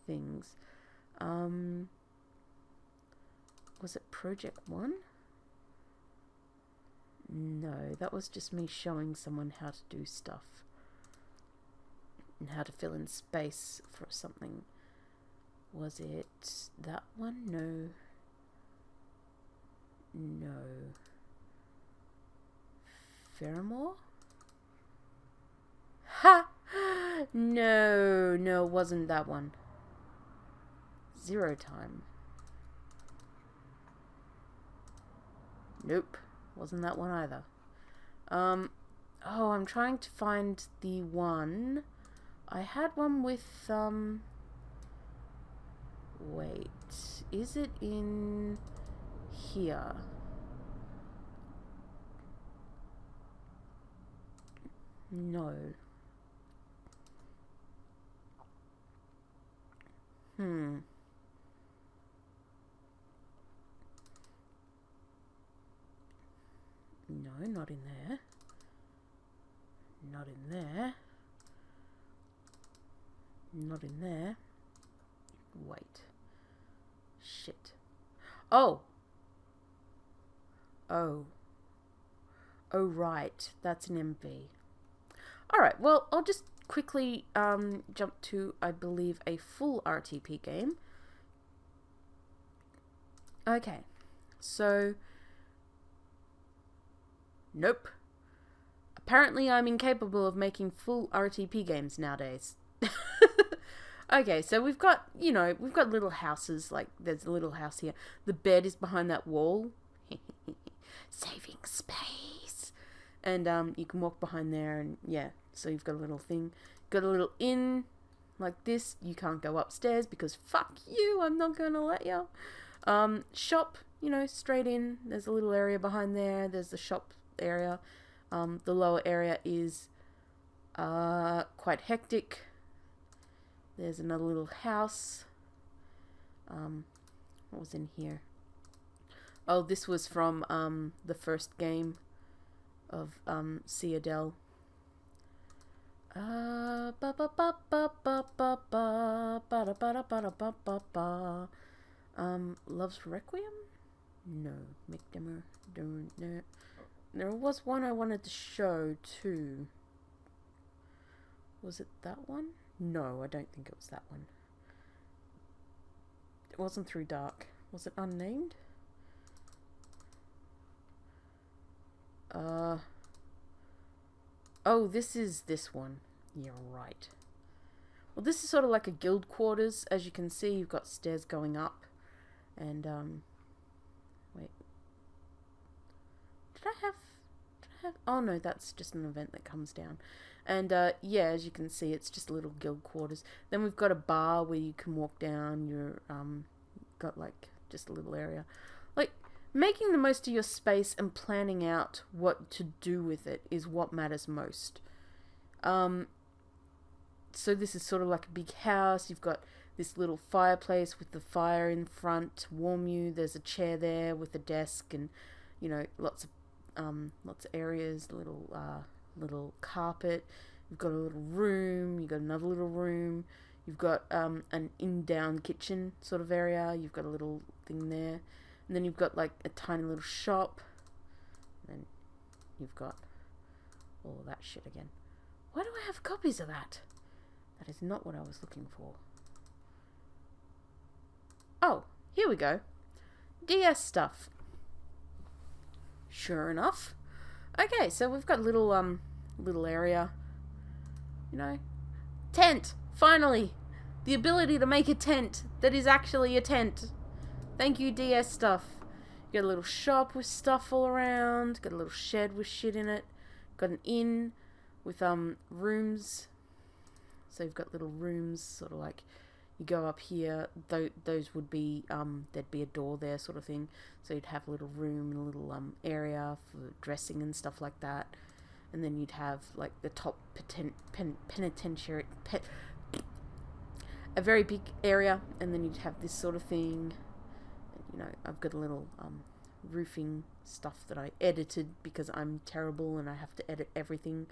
things. Was it Project 1? No, that was just me showing someone how to do stuff. And how to fill in space for something. Was it that one? No. Faramore? Ha! No, it wasn't that one. Zero Time. Nope, wasn't that one either. Oh, I'm trying to find the one. I had one with, wait, is it in here? No. No, not in there. Not in there. Not in there. Wait. Shit. Oh, right. That's an MV. Alright, well, I'll just quickly jump to, I believe, a full RTP game. Okay. So... Nope. Apparently I'm incapable of making full RTP games nowadays. Okay, so we've got, we've got little houses, like there's a little house here. The bed is behind that wall. saving space. And you can walk behind there, and yeah, so you've got a little thing. Got a little inn like this. You can't go upstairs because fuck you, I'm not gonna let you. Shop, you know, straight in. There's a little area behind there. There's the shop area. The lower area is quite hectic. There's another little house. What was in here? Oh, this was from the first game of Citadel. Love's Requiem? No, McDemmer. No. There was one I wanted to show too. Was it that one? No, I don't think it was that one. It wasn't Through Dark. Was it Unnamed? Oh, this is this one. You're right. Well, this is sort of like a guild quarters. As you can see, you've got stairs going up. And, wait. Did I have... Oh, no, that's just an event that comes down. And, yeah, as you can see, it's just a little guild quarters. Then we've got a bar where you can walk down. You're, got, like, just a little area. Like, making the most of your space and planning out what to do with it is what matters most. So this is sort of like a big house. You've got this little fireplace with the fire in front to warm you. There's a chair there with a desk and, you know, lots of areas, little carpet. You've got a little room. You've got another little room. You've got an in-down kitchen sort of area. You've got a little thing there. And then you've got like a tiny little shop. And then you've got all of that shit again. Why do I have copies of that? That is not what I was looking for. Oh, here we go. DS stuff. Sure enough. Okay, so we've got little area. You know. Tent! Finally! The ability to make a tent that is actually a tent. Thank you, DS stuff. You got a little shop with stuff all around. Got a little shed with shit in it. Got an inn with rooms. So you've got little rooms, sort of like you go up here. Those would be there'd be a door there, sort of thing. So you'd have a little room and a little area for dressing and stuff like that. And then you'd have like the top penitentiary, a very big area, and then you'd have this sort of thing. You know, I've got a little roofing stuff that I edited because I'm terrible and I have to edit everything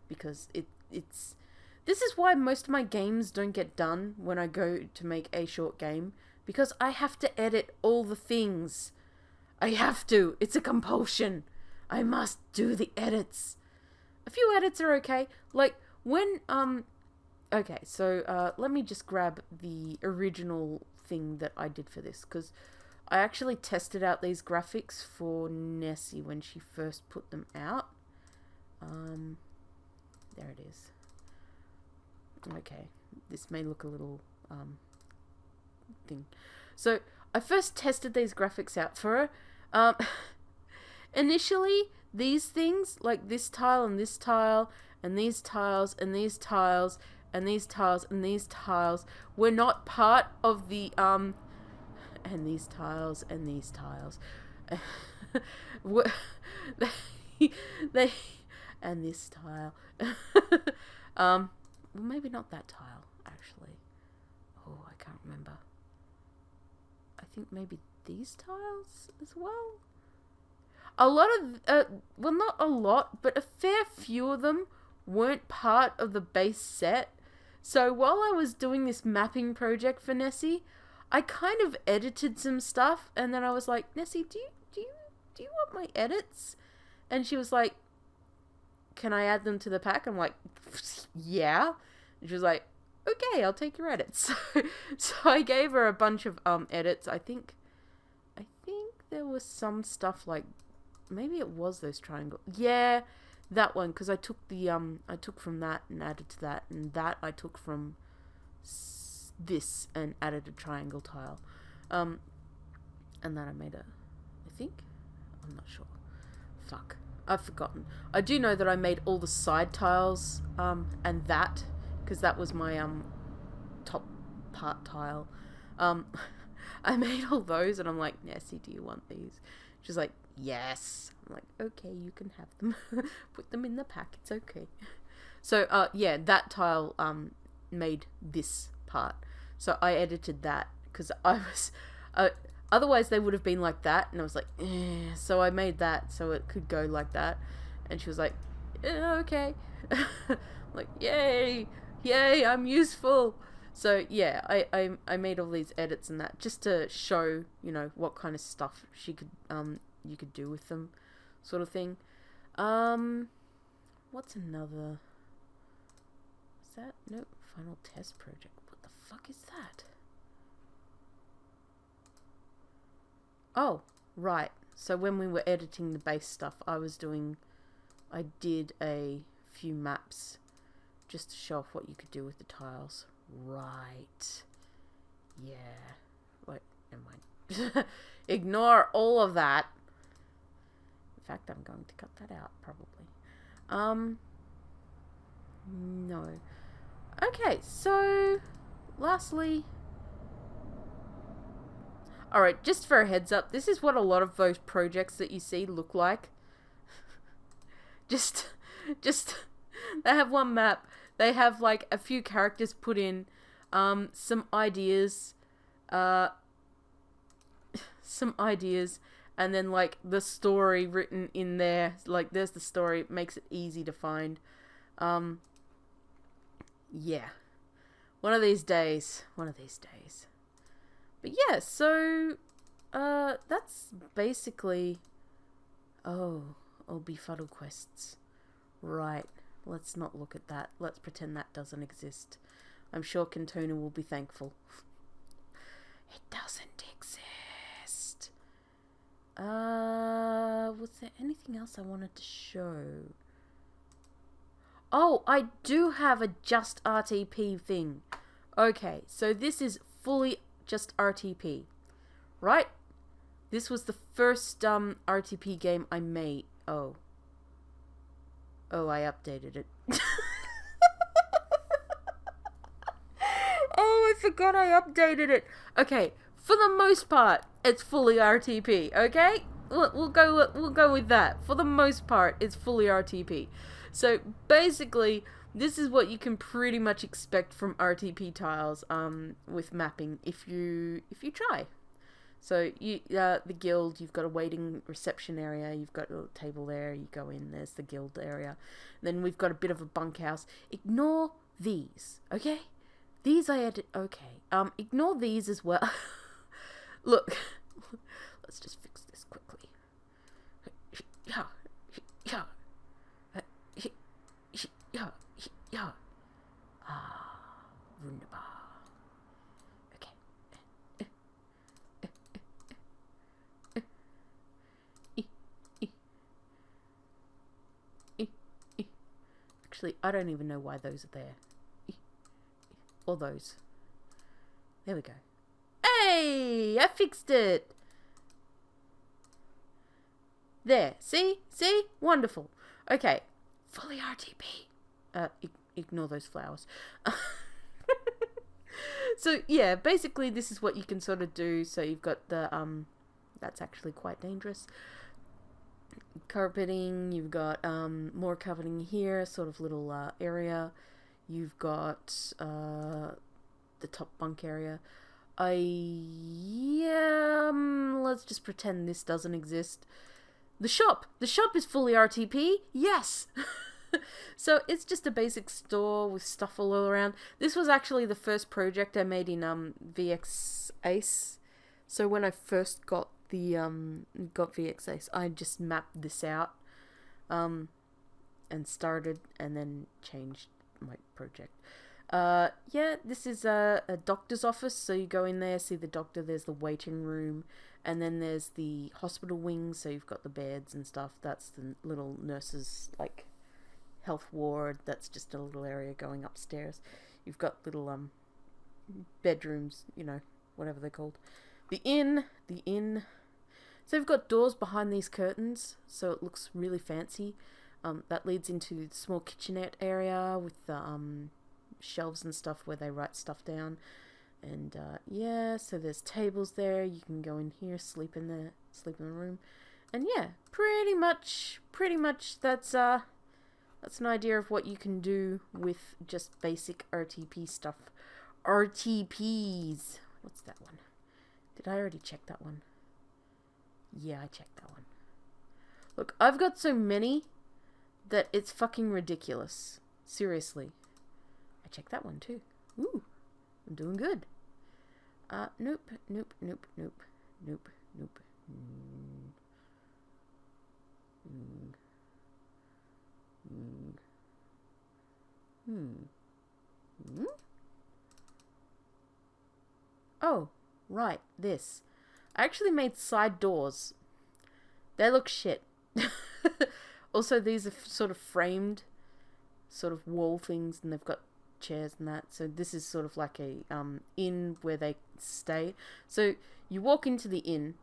because it's this is why most of my games don't get done when I go to make a short game, because I have to edit all the things. I have to. It's a compulsion. I must do the edits. A few edits are okay. Like when okay, so let me just grab the original thing that I did for this, because I actually tested out these graphics for Nessie when she first put them out. There it is. Okay, this may look a little thing. So I first tested these graphics out for her. Initially, these things, like this tile and this tile, and these tiles and these tiles and these tiles and these tiles, were not part of the and these tiles and these tiles. they and this tile. Well, maybe not that tile, actually. Oh, I can't remember. I think maybe these tiles as well. A lot of, well, not a lot, but a fair few of them weren't part of the base set. So while I was doing this mapping project for Nessie, I kind of edited some stuff, and then I was like, Nessie, do you want my edits? And she was like, can I add them to the pack? I'm like, yeah. And she was like, okay, I'll take your edits. So I gave her a bunch of edits. I think there was some stuff like, maybe it was those triangles. Yeah, that one, because I took the I took from that and added to that, and that I took from this and added a triangle tile. And then I made a, I think, I'm not sure. fuck. I've forgotten. I do know that I made all the side tiles, and that, because that was my, top part tile. I made all those, and I'm like, Nessie, do you want these? She's like, yes. I'm like, okay, you can have them. Put them in the pack, it's okay. So, yeah, that tile, made this part. So I edited that, because I was, otherwise they would have been like that, and I was like, eh. So I made that so it could go like that, and she was like, okay. Like, yay, I'm useful. So yeah, I made all these edits and that just to show, you know, what kind of stuff she could you could do with them, sort of thing. What's another? Is that no final test project? What the fuck is that? Oh, right. So when we were editing the base stuff, I did a few maps just to show off what you could do with the tiles. Right. Yeah. Wait, never mind. Ignore all of that. In fact, I'm going to cut that out, probably. No. Okay, so, lastly... Alright, just for a heads up, this is what a lot of those projects that you see look like. Just, they have one map. They have, like, a few characters put in, some ideas, and then, like, the story written in there. Like, there's the story. It makes it easy to find. Yeah. One of these days. But yeah, so, that's basically... Oh, Befuddle quests. Right. Let's not look at that. Let's pretend that doesn't exist. I'm sure Cantona will be thankful. It doesn't exist. Was there anything else I wanted to show? Oh, I do have a just RTP thing. Okay, so this is fully just RTP. Right? This was the first RTP game I made. Oh, I updated it. Oh, I forgot I updated it. Okay, for the most part, it's fully RTP. Okay, we'll go with that. For the most part, it's fully RTP. So basically, this is what you can pretty much expect from RTP tiles. With mapping, if you try. So the guild, you've got a waiting reception area, you've got a table there, you go in, there's the guild area. Then we've got a bit of a bunkhouse. Ignore these, okay? These I edit, okay. Ignore these as well. Look, let's just fix this quickly. Wunderbar. Actually, I don't even know why those are there. Or those. There we go. Hey! I fixed it! There. See? Wonderful. Okay. Fully RTP. Ignore those flowers. So, yeah, basically this is what you can sort of do. So you've got the, that's actually quite dangerous. Carpeting, you've got more carpeting here, sort of little area. You've got the top bunk area. Let's just pretend this doesn't exist. The shop is fully RTP. Yes. So it's just a basic store with stuff all around. This was actually the first project I made in VX Ace. So when I first got VX Ace, I just mapped this out, and started and then changed my project. Yeah, this is a doctor's office. So you go in there, see the doctor. There's the waiting room, and then there's the hospital wing. So you've got the beds and stuff. That's the little nurses like health ward. That's just a little area going upstairs. You've got little bedrooms, you know, whatever they're called. The inn. So we've got doors behind these curtains, so it looks really fancy. That leads into the small kitchenette area with the shelves and stuff where they write stuff down. And yeah, so there's tables there. You can go in here, sleep in the room. And yeah, pretty much that's an idea of what you can do with just basic RTP stuff. RTPs. What's that one? Did I already check that one? Yeah, I checked that one. Look, I've got so many that it's fucking ridiculous. Seriously. I checked that one too. Ooh, I'm doing good. Nope. Oh, right, this. I actually made side doors. They look shit. Also, these are sort of framed, sort of wall things, and they've got chairs and that. So this is sort of like a inn where they stay. So you walk into the inn.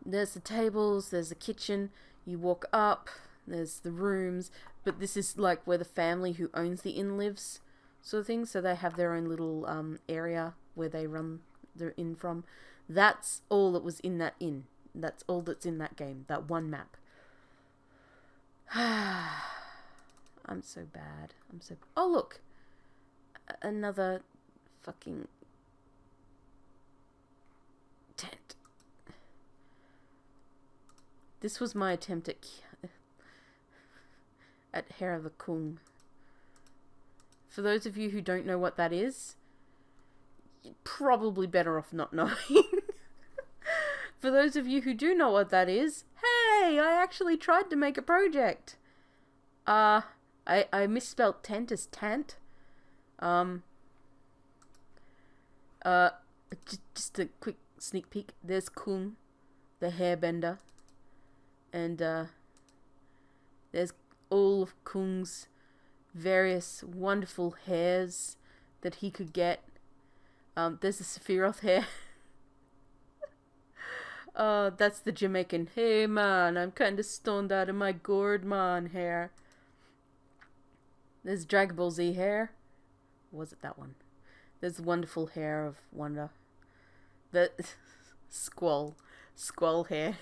There's the tables, there's the kitchen. You walk up, there's the rooms. But this is like where the family who owns the inn lives, sort of thing. So they have their own little area where they run their inn from. That's all that was in that inn. That's all that's in that game. That one map. I'm so bad. Oh, look. Another fucking tent. This was my attempt at Hair of the Kung. For those of you who don't know what that is, you're probably better off not knowing. For those of you who do know what that is, hey, I actually tried to make a project. I misspelled tent as tant. Just a quick sneak peek. There's Kung, the hairbender. And, there's all of Kung's various wonderful hairs that he could get. There's the Sephiroth hair. That's the Jamaican, hey man, I'm kinda stoned out of my gourd man hair. There's Dragon Ball Z hair. Was it that one? There's the wonderful hair of Wanda. The Squall hair.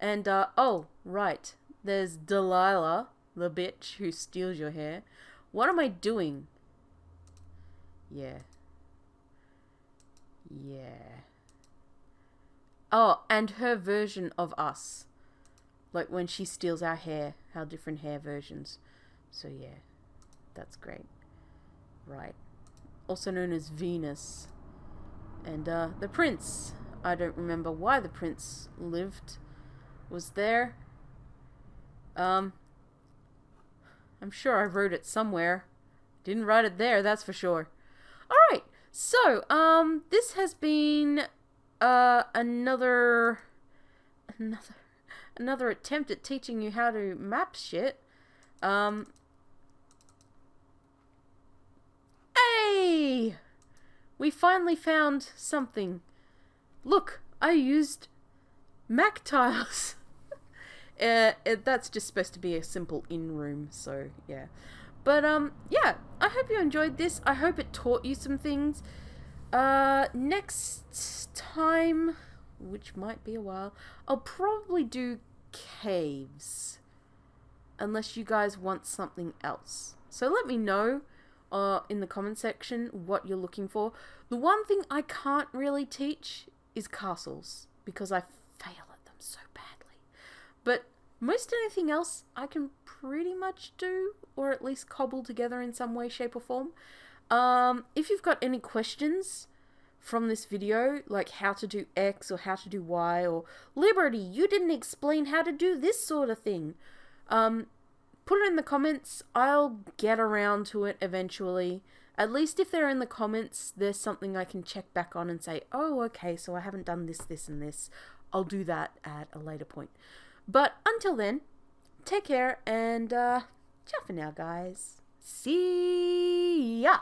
And, oh, right. There's Delilah, the bitch who steals your hair. What am I doing? Yeah. Oh, and her version of us. Like when she steals our hair. Our different hair versions. So yeah. That's great. Right. Also known as Venus. And, the prince. I don't remember why the prince was there. I'm sure I wrote it somewhere. Didn't write it there, that's for sure. Alright, so, this has been, another attempt at teaching you how to map shit. Hey! We finally found something. Look, I used Mac tiles. That's just supposed to be a simple in-room, so yeah. But, yeah, I hope you enjoyed this. I hope it taught you some things. Next time, which might be a while, I'll probably do caves. Unless you guys want something else. So let me know in the comment section what you're looking for. The one thing I can't really teach is castles, because I fail at them so badly. But most anything else I can pretty much do, or at least cobble together in some way, shape or form. If you've got any questions from this video, like how to do X or how to do Y, or Liberty, you didn't explain how to do this sort of thing, put it in the comments. I'll get around to it eventually. At least if they're in the comments, there's something I can check back on and say, oh, okay, so I haven't done this, this, and this. I'll do that at a later point. But until then, take care, and ciao for now, guys. See ya!